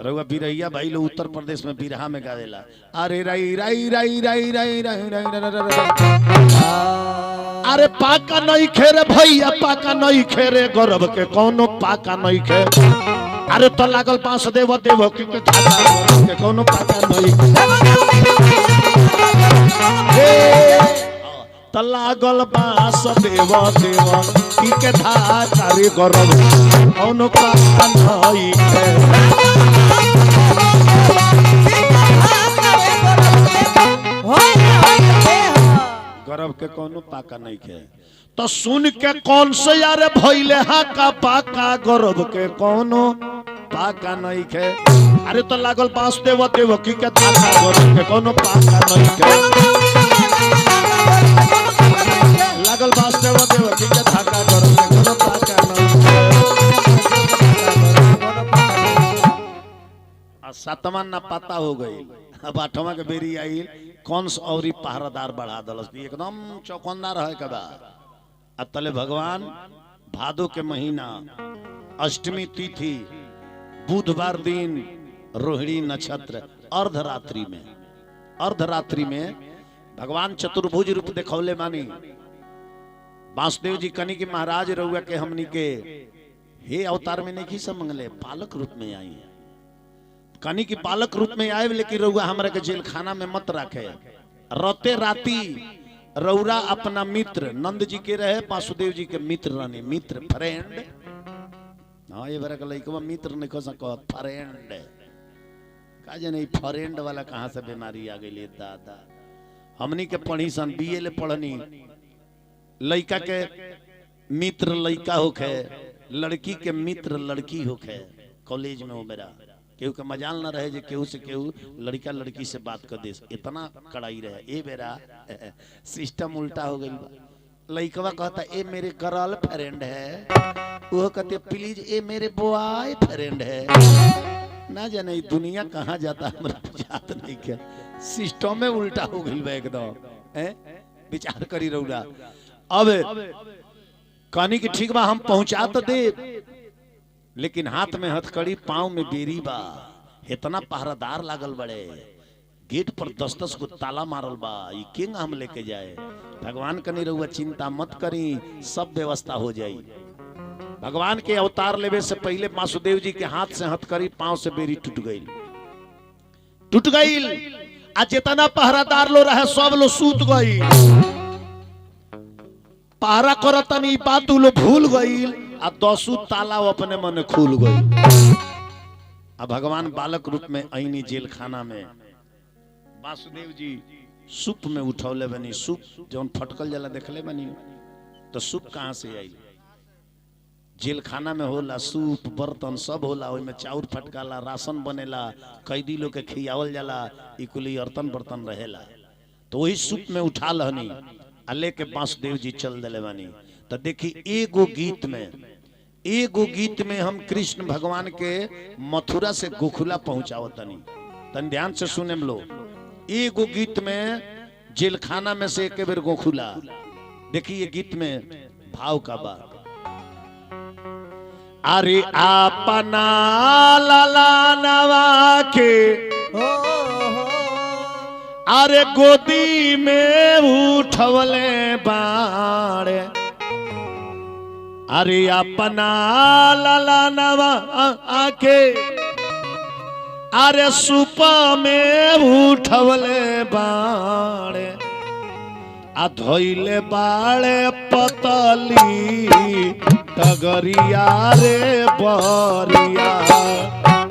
रउआ बिरहिया भाई लोग उत्तर प्रदेश में बिरहा में गावेला अरे राई राई राई राई राई राई राई अरे पाका नहीं खे रे भैया पाका नहीं खे रे गर्भ के कोनो पाका नहीं खे। अरे तो लागल पांच देव देव के कोनो पाका नहीं तो लागल बास देव देव की के धारी गर्भ कोनो पाका नहीं खे। गर्भ के कोनो पाका नहीं खे तो सुन के कौन से यार भइले हा का पाका गर्भ के कोनो पाका नहीं खे। अरे तो लागल बांस देव देव की के धागा गर्भ के कोनो पाका नहीं खे लागल बांस देव देव की के धागा गर्भ के कोनो पाका नहीं खे। 7वां ना पता हो गई अब 8वां के बेरी आई कौन सा औरी पहरादार बढ़ा दलस एकदम चौकन्ना रहे के बा। तले भगवान भादो के महीना अष्टमी तिथि बुधवार दिन रोहिणी नक्षत्र अर्धरात्रि में भगवान चतुर्भुज रूप देखौले मानी वासुदेव जी कनी के महाराज रहुआ के हमनी के हे अवतार में नहीं सब मंगले पालक रूप में आई है कनी की पालक रूप में आए लेकिन रहुआ हमरा के जेल खाना में मत रखे। रोते राती रौरा अपना मित्र नंद जी के रहे वासुदेव जी के मित्र रहने मित्र फ्रेंड हाँ ये बरा लइकवा मित्र नहीं कह सको फ्रेंड का जाने फ्रेंड वाला कहाँ से बीमारी आ गई दादा। हमनी के पढ़ी सन बीए ले पढ़नी लइका के मित्र लइका होखे लड़की के मित्र लड़की होखे कॉलेज में हो मेरा केहू के मजाल न रहे जे केहू से केहू लड़का लड़की से बात कर दे इतना कड़ाई रहे ए बेरा सिस्टम उल्टा हो गई लइकवा कहता ए मेरे गर्ल फ्रेंड है वो कहते प्लीज ए मेरे बॉय फ्रेंड है ना जाने दुनिया कहाँ जाता हमरा जात नहीं क्या सिस्टम में उल्टा हो गई बा एकदम विचार करी रहुला। अब कहानी की ठीक बा हम पहुंचा तो दे लेकिन हाथ में हथकड़ी पांव में बेरी बा इतना पहरादार लागल बड़े गेट पर 10-10 को ताला मारल बा ई किंग हम लेके जाए। भगवान कनी रहुआ चिंता मत करी सब व्यवस्था हो जाई। भगवान के अवतार लेवे से पहले वासुदेव जी के हाथ से हथकड़ी पांव से बेरी टूट गई आ जितना पहरादार लो रहे सब लो सूत गई पहरा करतनी बात लो भूल गई आ 10 ताला अपने मन खुल गई। अब भगवान बालक रूप में आईनी जेल खाना में वासुदेव जी सूप में उठौले बनी सूप जौन फटकल जला देखले बनी तो सूप कहाँ से आई जेल खाना में होला सूप बर्तन सब होला ओई में चाउर फटकाला राशन बनेला कैदी लोग के खियावल जाला इकुली अर्तन बर्तन रहेला तो वही सूप में उठा लहनी आ लेके वासुदेव जी चल दिले बनी। तो देखी एगो गीत में हम कृष्ण भगवान के मथुरा से गोकुला पहुंचावतनी तन ध्यान से सुने लो। एगो गीत में जेल खाना में से एक बेर गोकुला देखिए गीत में भाव का बा अरे अपना लाला नवा के अरे गोदी में उठवले बाड़े अरे अपना लाला नवा आके अरे सुपा में उठवले बाड़े आ धोइले बाड़े पतली टगरिया रे बरिया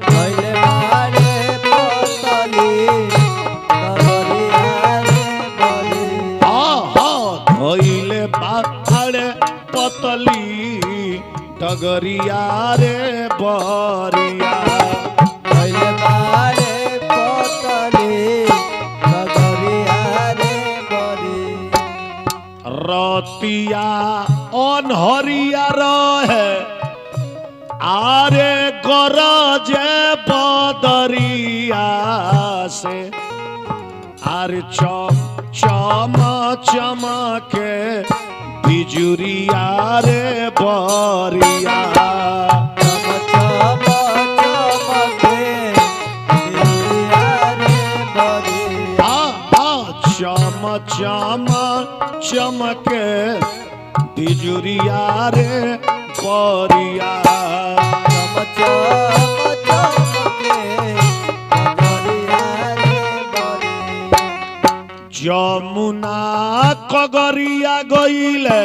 धोइले बाड़े पतली टगरिया रे बरिया धोइले बाड़े पतली कगरिया रे बरिया भइले बारे पतली कगरिया रे बरी रतिया अनहरिया रहे आरे गरजे बदरिया से आरे चम चमके बिजुरिया रे बरिया चम चमके बिजुरिया रे बरिया जमुना कगरिया गईले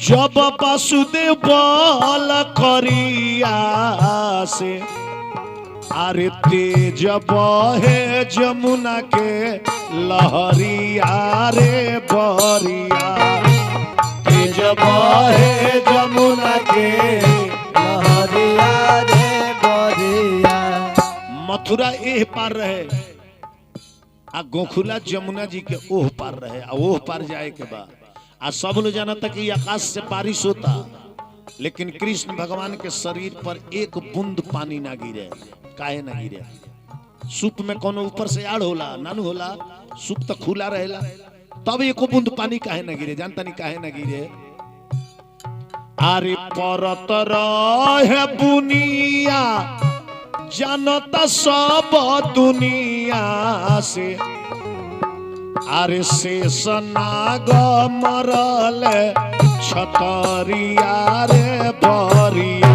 जब वासुदेव बल करिया से अरे तेज बहे जमुना के लहरिया रे बरिया तेज बहे जमुना के लहरिया रे बरिया मथुरा एह पार रहे आ गोखुला जमुना जी के ओह पार रहे आ ओह पार जाए के बाद आ सब लोग जानता कि आकाश से बारिश होता लेकिन कृष्ण भगवान के शरीर पर एक बूंद पानी ना गिरे काहे ना गिरे सूप में कोनो ऊपर से आड़ होला नानू होला सूप तो खुला रहेला तब एको बूंद पानी काहे ना गिरे जानता नहीं काहे ना गिरे आरे परत रहे बुनिया जानता सब दुनिया से अरे शेष नाग मरल छतरिया रे बरिया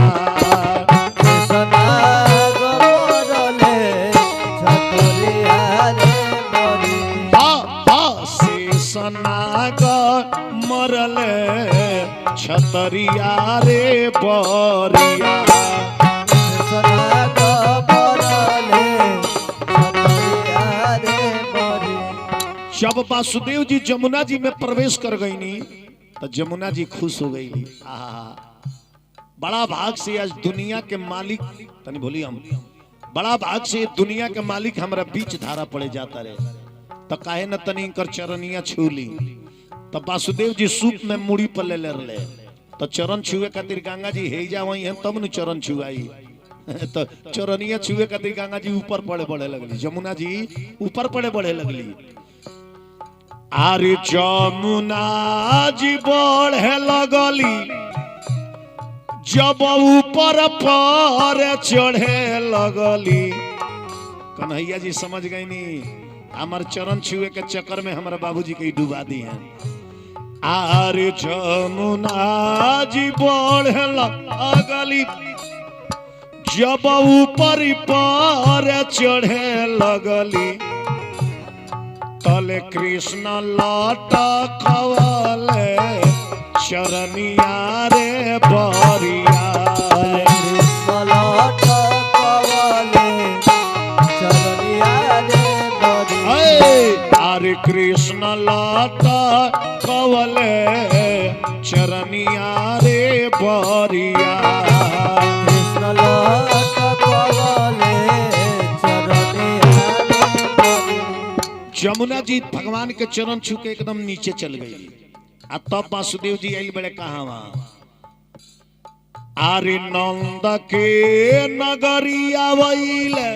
शेष नाग मरले छतरिया रे बरिया शेष नाग मरल छतरिया रे बरिया जब वासुदेव जी जमुना जी में प्रवेश कर गई नी तो जमुना जी खुश हो गई। बड़ा भाग से आज दुनिया के मालिक तनी बोली हम बड़ा भाग से दुनिया के मालिक हमारा बीच धारा पड़े जाता रहे तो काहे न तनी कर चरनिया छू ली तो वासुदेव जी सूप में मुड़ी पर ले ले तो चरण छुए खातिर गंगा जी हे जा वही तब न चरण छुआई तो चरनिया छुए खातिर गंगा जी ऊपर पड़े बढ़े लगली जमुना जी ऊपर पड़े बढ़े लगली आरे जमुना जी बढ़े लगली जब ऊपर पर चढ़े लगली कन्हैया जी समझ गई नी हमार चरण छुए के चक्कर में हमारे बाबूजी के डुबा दी हैं। आरे जमुना जी बढ़े लगली जब ऊपर पर चढ़े लगली तले कृष्ण लटकवले चरनिया रे बरिया कृष्ण लटकवले चरनिया रे बरिया अरे कृष्ण लटकवले चरनिया रे बरिया कृष्ण लटकवले चरनिया रे बरिया जमुना जी भगवान के चरण छू के एकदम नीचे चल गई आ तब वासुदेव जी आई बड़े कहा वहां आरे नंद के नगरिया वैले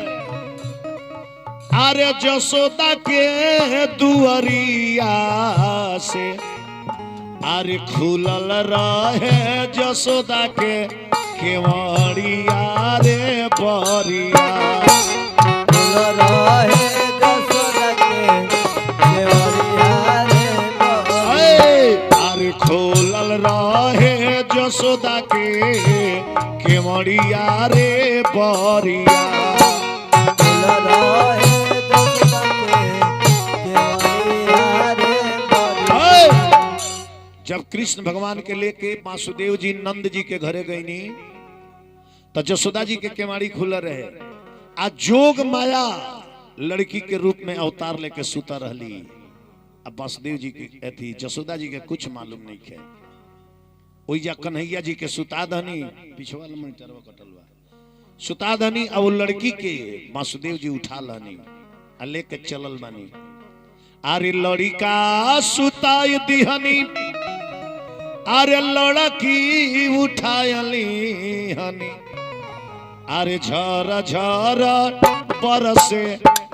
आरे जसोदा के दुआरिया से आरे खुलल रहे जसोदा के केवड़िया रे बरिया खुलल रहे जसोदा के केवड़िया रे बरिया अरे खोलल रहे जसोदा के केवड़िया रे बरिया खुलल रहे जसोदा के केवड़िया रे बरिया जब कृष्ण भगवान के लेके वासुदेव जी नंद जी के घरे गई नी तो जसोदा जी के केवाड़ी खुल रहे आ जोग माया लड़की के रूप में अवतार लेके सुता रहली। अब वासुदेव जी की थी जसोदा जी के कुछ मालूम नहीं है ओइजा कन्हैया जी के सुता दनी पिछवा मॉनिटरवा कटल बा सुता दनी और लड़की के वासुदेव जी उठा लनी आ लेके चलल बानी अरे लड़का सुताई दिहनी अरे लड़की उठायली हनी अरे झर झर बरसे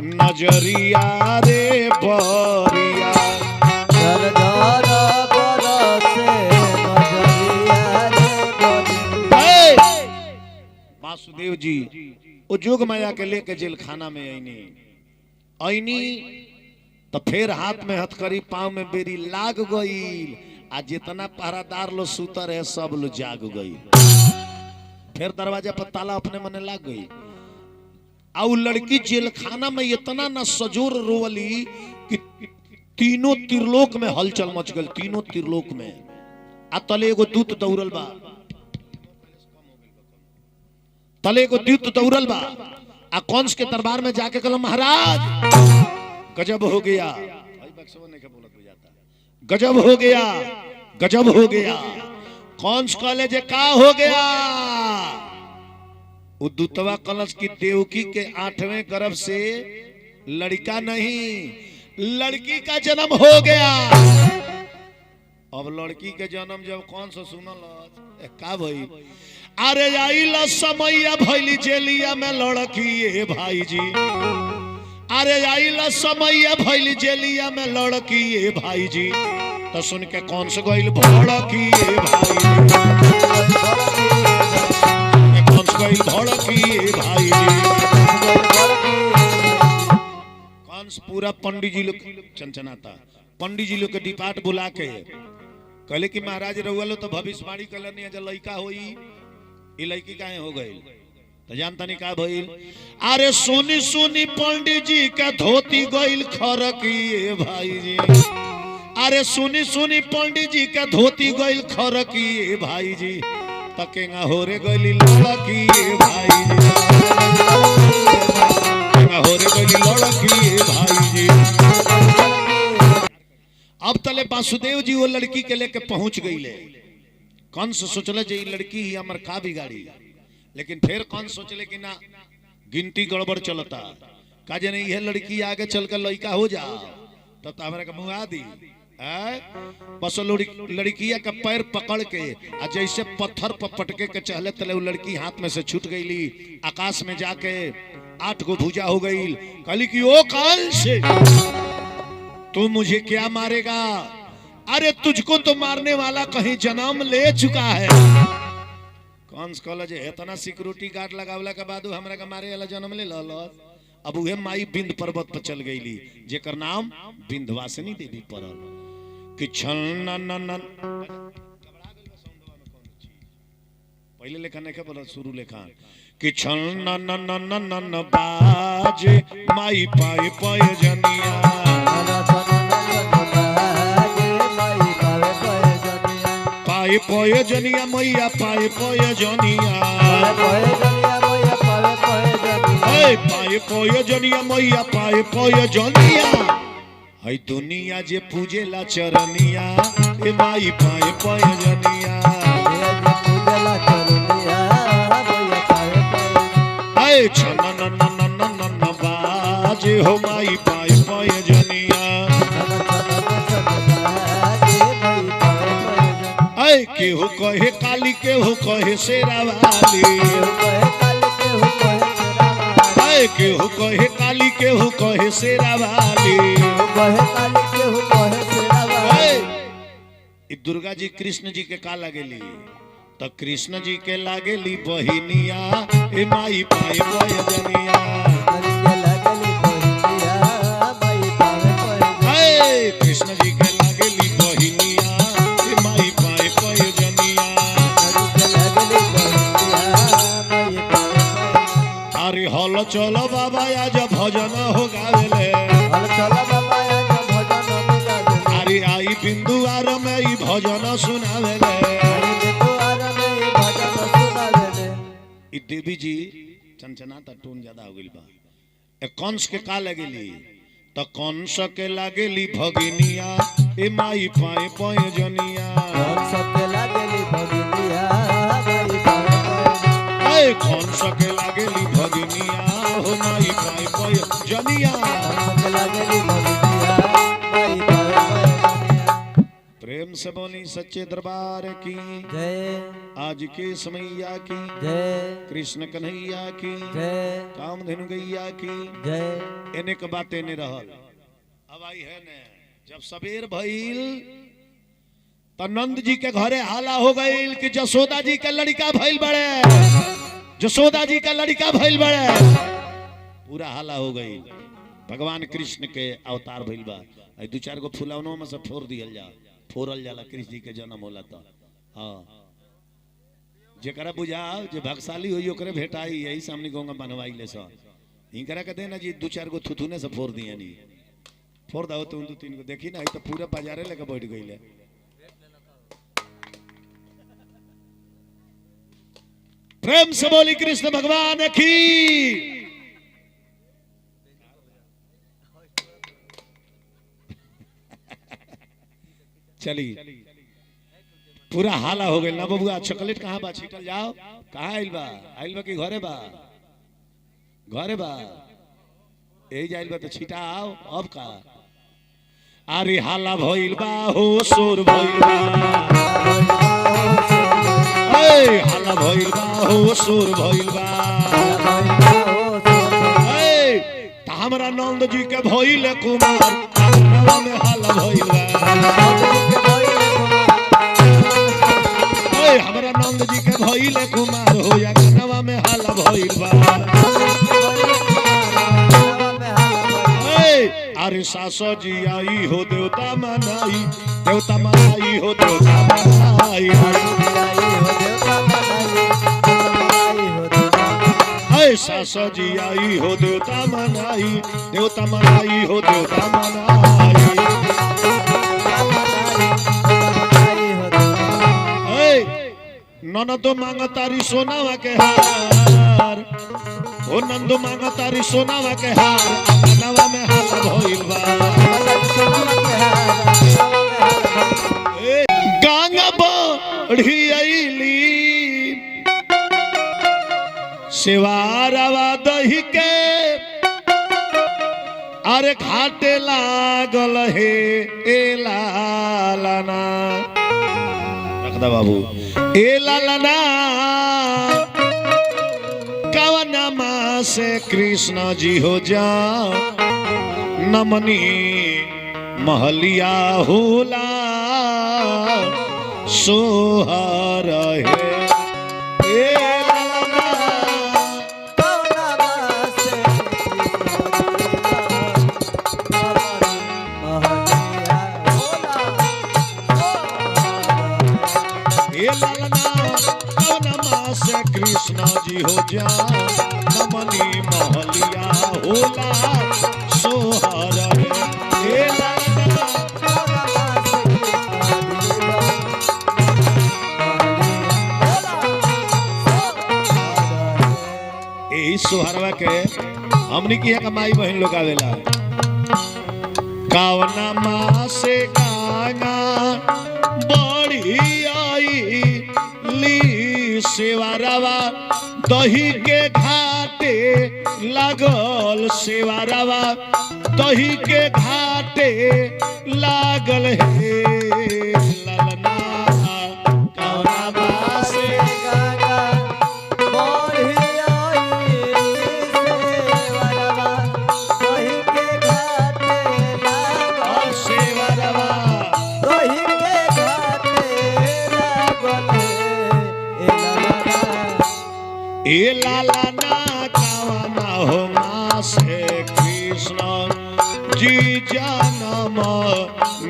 नजरिया रे बरिया झर झर बरसे नजरिया रे बरिया। वासुदेव जी वो जोग माया के लेके जेल खाना में आईनी तो फिर हाथ में हथकड़ी पांव में बेरी लाग गई आ जितना पहरादार लो सुतर है सब लो जाग गई फिर दरवाजा पर ताला अपने मने लाग गई और लड़की जेल खाना में इतना न सजोर रोवली कि तीनों त्रिलोक में हलचल मच गई तीनों त्रिलोक में आ तले एगो दूत दौड़ल बा तले एगो दूत दौड़ल बा आ कंस के दरबार में जाके कहल महाराज गजब हो गया गजब हो गया गजब हो गया कंस कहले जे का हो गया वो दूतवा कलश की देवकी के 8वें गर्भ से लड़का नहीं लड़की का जन्म हो गया। अब लड़की के जन्म जब कौन सा सुनल का भाई अरे आइला समैया भैली जेलिया में लड़की ये भाई जी अरे आइला समैया भैली जेलिया में लड़की ये भाई जी तो सुन के कौन से गइल भड़की ये भाई कौन से गइल भड़की ये भाई कौन से पूरा पंडित जी लोग चंचनाता पंडित जी लोग के डिपार्ट बुला के कहले कि महाराज रहुआ लो तो भविष्यवाणी कलनी है जब लड़का होई ये लड़की काहे हो गई तो जानता नहीं का भइल अरे सुनी सुनी पंडित जी का धोती गइल खरकी ये भाई जी अरे सुनी सुनी पंडित जी का धोती गइल खरकी ये भाई जी तकेगा होरे गइली लड़की ये भाई जी होरे गइली लड़की ये भाई जी। अब तले वासुदेव जी वो लड़की के लेके पहुंच गईले कंस सोचले जे लड़की ही हमर का बिगाड़ी लेकिन फिर कंस सोचले कि ना गिनती गड़बड़ चलता का जे नहीं ये लड़की आगे चलकर लड़का हो जा तब तो हमारे का मुंह दी बस लड़किया का पैर पकड़ के आ जैसे पत्थर पर पटके के चहले तले वो लड़की हाथ में से छूट गईली आकाश में जाके 8 गो भुजा हो गई कहली कि ओ कंस तू मुझे क्या मारेगा अरे तुझको तो मारने वाला कहीं जन्म ले चुका है कंस कहला जे इतना सिक्योरिटी गार्ड लगावला के बाद हमरा के मारे वाला जन्म ले लल अब उहे माई बिंद पर्वत पर चल गईली जेकर नाम विंध्यवासिनी देवी पड़ल कि पहले लेखा नहीं बोला शुरू लेखा कि छन बाजे माई पाए पाए जनिया पाए पाए जनिया मैया पाए पाए जनिया पाए पाए जनिया मैया पाए पाए जनिया है दुनिया जे पूजेला चरनिया ए माई पाए पाए जनिया है छन बाजे हो माई पाए पाए जनिया ऐ केहू कहे काली केहू कहे शेरा वाली केहू कहे काली केहू कहे शेरा वाली दुर्गा जी कृष्ण जी के का लागेली तो कृष्ण जी के लागेली बहिनिया ए माई पाए पाए जनिया कृष्ण जी के लागेली बहिनिया ए माई पाए पाए जनिया अरे हल चलो बाबा आज भजन हो गावेले अरे आई बिंदुआर में ई भजन सुनावेले ई देवी जी चंचनाता टोन ज्यादा हो गइल बा ए कंस के का लगेली तो कंस के लागेली भगिनिया ए माई पाए पाए जनिया कंस के लागेली सके लागेली भगिनिया हो माई पाए पय जनिया प्रेम से बोली सच्चे दरबार की जय। आज के समैया की जय। कृष्ण कन्हैया की जय। कामधेनु गैया की जय। एने के बातें ने रहल। अब आई है ने जब सबेर भइल तो नंद जी के घरे हाला हो गई कि जसोदा जी का लड़का भइल बड़े, जसोदा जी का लड़का भइल बड़े, पूरा हाला हो गई। भगवान कृष्ण के अवतार भइल बा। दू चार गो फुलौनों में से फोड़ दियल जा, फोड़ल जाला कृष्ण जी के जन्म होला तो। हाँ जेकरा बुझाओ जे भगशाली होई ओकरे भेटाई, यही सामने गोंगा बनवाई ले सो इनकरा के देना जी दू चार गो थुथुने से फोड़ दिया नी, फोड़ दो तुम दो तीन को देखी ना तो पूरा बाजारे लेके बैठ गई। प्रेम से बोली कृष्ण भगवान की। चली पूरा हाला हो गई ना बबुआ। चॉकलेट कहाँ बा? छीटल जाओ। कहाँ आइल बा? आइल बा कि घरे बा? घरे बा यही जाइल बा तो छीटा आओ। अब का अरे हाला भइल बा हो सोर भइल बा, हाला भइल बा हो सोर भइल बा। हमरा नंद जी के भइल कुमार में हाला भइल बा। हमरा नंद जी के भइल कुमार हो या गनवा में हाला भइल बा। अरे सासो जी आई हो देवता मनाई, देवता मनाई हो देवता मनाई। सासो जी आई हो देवता मनाई, देवता मनाई हो देवता मनाई। ननदो मांग तारी सोनावा के हार, हो नंदो मांग तारी सोनावा के हार, नवा में हाला भइल बा। गंगा बढ़ी आईली सेवारवा दही के, अरे घाटे लागल हे ए लालना। रखदा बाबू ए लालना कवनमा से कृष्ण जी हो जा नमनी महलिया होला सोहर है। कृष्ण जी हो जा नमनी महलिया होला सोहर है। यही सोहरवा के हमनी की कमाई बहन लोग आवेला। कावना माँ से गाना बढ़ी आई ली सेवारवा दही के घाटे लागल, सेवारवा दही के घाटे लागल हे ललना। कवना माँ से गाना बढ़ी आई सेवारवा दही के घाटे लागल, सेवारवा दही के घाटे लागल ए लालना। कावना हो माँ से कृष्ण जी जनम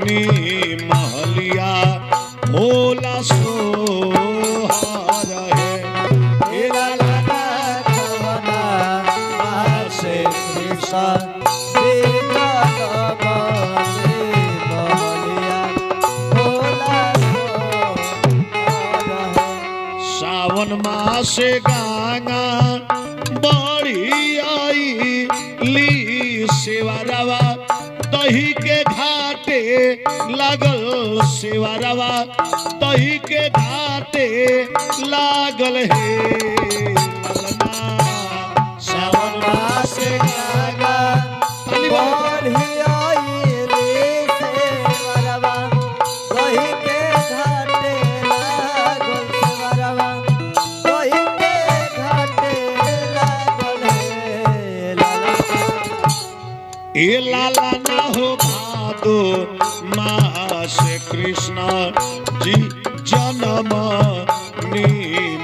नी महलिया होला सोहर है। ए लालना कावना माँ से कृष्ण जी जनम नी महलिया होला सोहर है। सावन मास गाना बढ़ी आई ली सेवारवा दही के घाटे लागल, सेवारवा दही के घाटे लागल हे ललना। ए लाला ना हो भादो मास कृष्ण जी जन्म नी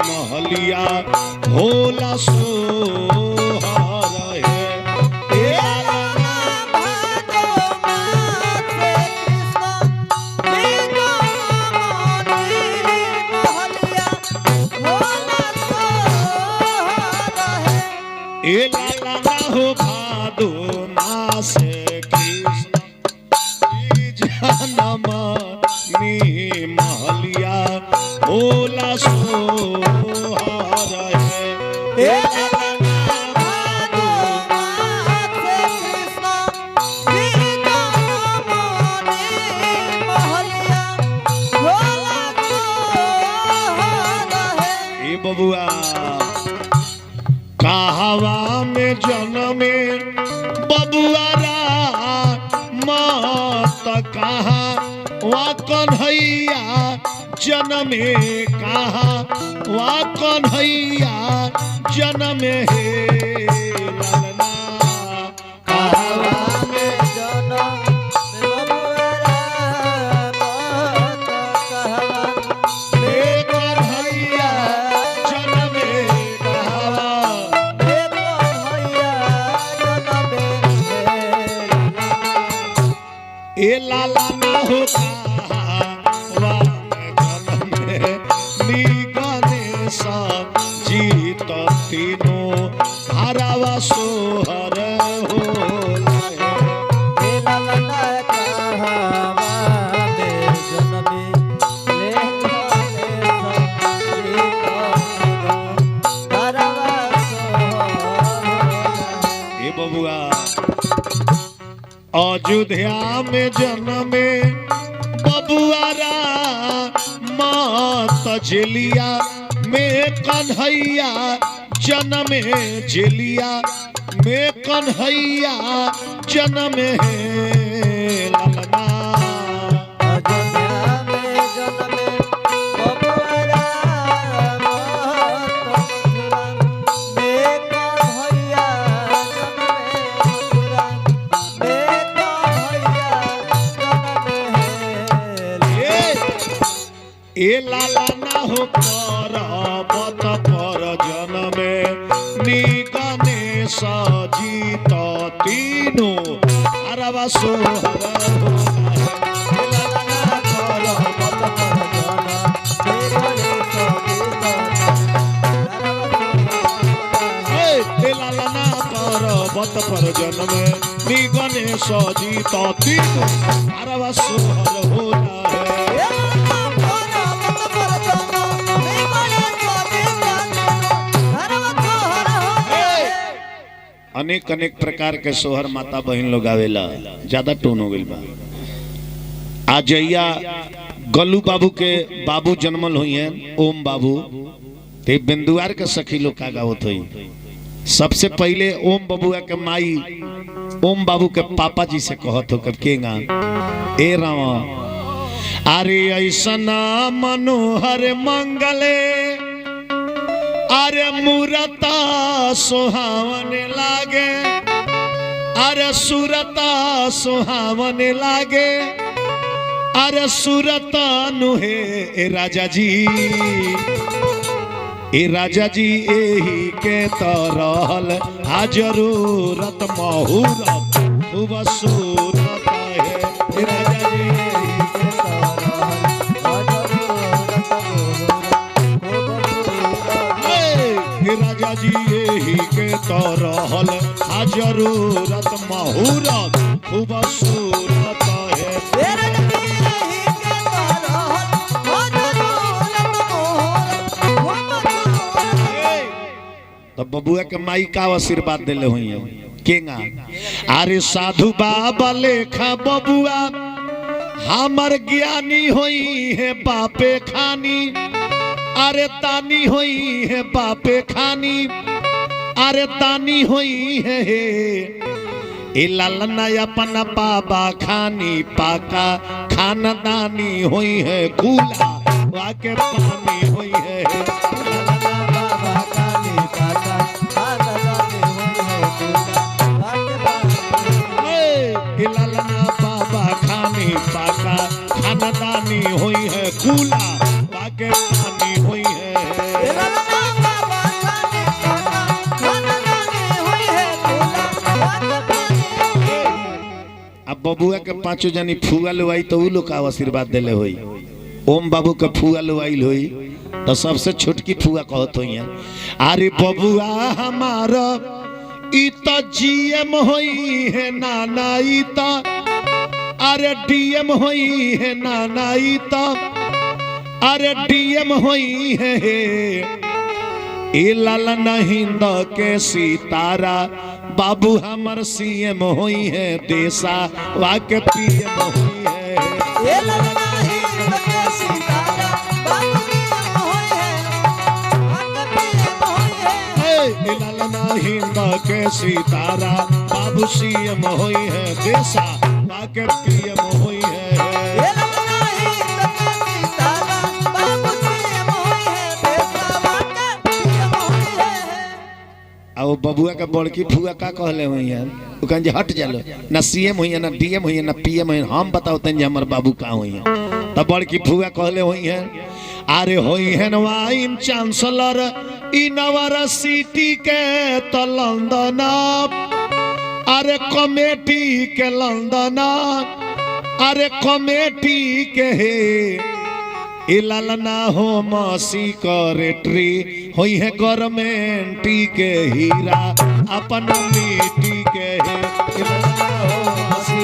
महलिया होला सोहर है। ए लाला ना भादो मास कृष्ण जी जन्म नी महलिया होला सोहर है। ए लाला ना हो भादो मास कृष्ण जी जन्म नी महलिया होला सोहर है। ए लाला ना भादो मास कृष्ण जी जन्म नी महलिया होला सोहर है। ए बबुआ कहवा में जन्मे बबुआरा मत कहा वा कन्हैया जन्मे कहा वा कन्हैया जन्मे हे ललना कहवा में हे कन्हैया जन्मे कहा ए लाला ना हो कहवा में नी गणेश जीत तीनों हरावा सोहर होला ए बबुआ अयोध्या में जन्मे बबुआरा मात जेलिया में कन्हैया जन्मे जेलिया में कन्हैया जन्मे ललना ए लाला ना हो पर्वत पर जन्मे नी गणेश जीत तीनों हरवा सोहर होला है। ए लाला ना पर्वत पर ए लाला ना पर्वत पर जन्मे नी गणेश जीत तीनों हरवा सोहर होला है। अनेक अनेक प्रकार के सोहर माता बहन लोग आवेला, ज्यादा टोन हो गइल बा। आजैया गल्लू बाबू के बाबू जन्मल हुई हैं ओम बाबू, ते बिंदुआर के सखी लोग का गावत हुई। सबसे पहले ओम बबुआ के माई ओम बाबू के पापा जी से कहत हो कब केगा ए रामा अरे ऐसना मनोहर मंगले अरे मूरता सुहावन लागे अरे सूरता सुहावन लागे अरे सूरता नुहे ए राजा जी एही के तरहल हाजरूरत महूरत खूब सूरत है ए राजा जी एही के राजा जी यही के तरहल हाजरूरत महूरत खूब सूरत है। तो बबुआ के माई का आशीर्वाद दिले हुई है केगा अरे साधु बाबा लेखा बबुआ हमर ज्ञानी हुई है बापे खानी अरे तानी हुई है बापे खानी अरे तानी हुई है ए लालना अपन बाबा खानी पाका खानदानी हुई है कूला वाके पानी हुई है पांचों जनी फुआ लुआई तो उ लोग का आशीर्वाद देले होई। ओम बाबू के फुआ लुआई होई तो सबसे छोटकी फुआ कहत होई है अरे बबुआ हमारा ई तो जीएम होई है नाना ई तो अरे डीएम होई है नाना ई तो अरे डीएम होई है ए लाल नहीं द के सीतारा बाबू हमर सीएम होई है देसा वाके पीएम होई है ए ललना ही के सीतारा बाबू पीएम होई है वाके पीएम होई है ए लाल नहीं द के सीतारा बाबू सीएम होई है देसा वाके पीएम होई है ए ललना ही के सीतारा बाबू पीएम होई है देसा वाके पीएम होई है। आ बबुआ का बड़की फुआ का कहले हुई है उ कह जे हट जालो ना सीएम हुई है ना डीएम हुई है ना पीएम हुई है हम बताओ तन जे हमर बाबू का हुई है तब बड़की फुआ कहले हुई है अरे होई है वाइन चांसलर यूनिवर्सिटी के तो लंदन अरे कमेटी के लंदन अरे कमेटी के हे लालना हो मसी करेटरी होई है गवर्नमेंटी के हीरा अपन मिट्टी के हे लालना हो मसी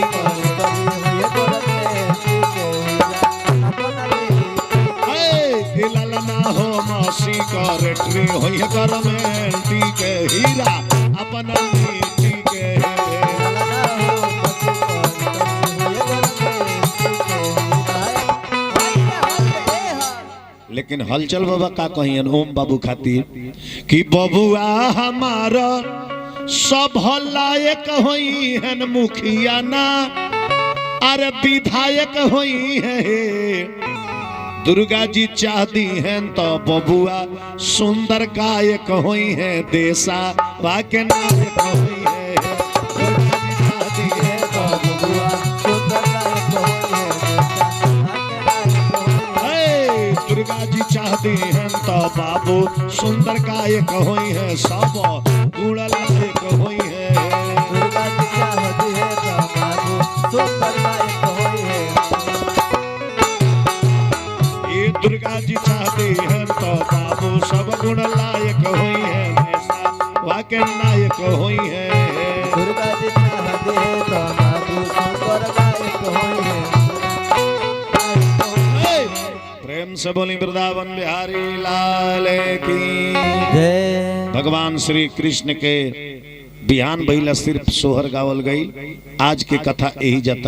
लालना हो मसी करेटरी होई है गवर्नमेंटी के हीरा अपन मिट्टी के लेकिन हलचल बाबा का कहियन ओम बाबू खातिर कि बबुआ हमारा सब लायक होई हन मुखिया ना अरे विधायक होई है दुर्गा जी चाहती हैं तो बबुआ सुंदर गायक होई है देसा वाके नायक होई है दुर्गा जी चाहती हैं तो बाबू सुंदर गायक होई है सब गुण लायक होई है दुर्गा जी चाहती है तो बाबू सुंदर गायक होई है ये दुर्गा जी चाहती हैं तो बाबू सब गुण लायक होई है ऐसा वाके नायक होई है दुर्गा जी चाहती है तो बाबू सुंदर गायक होई है। प्रेम से बोली वृंदावन बिहारी लाल की जय। भगवान श्री कृष्ण के बिहान भइला सिर्फ सोहर गावल गई। आज के कथा यही जाता।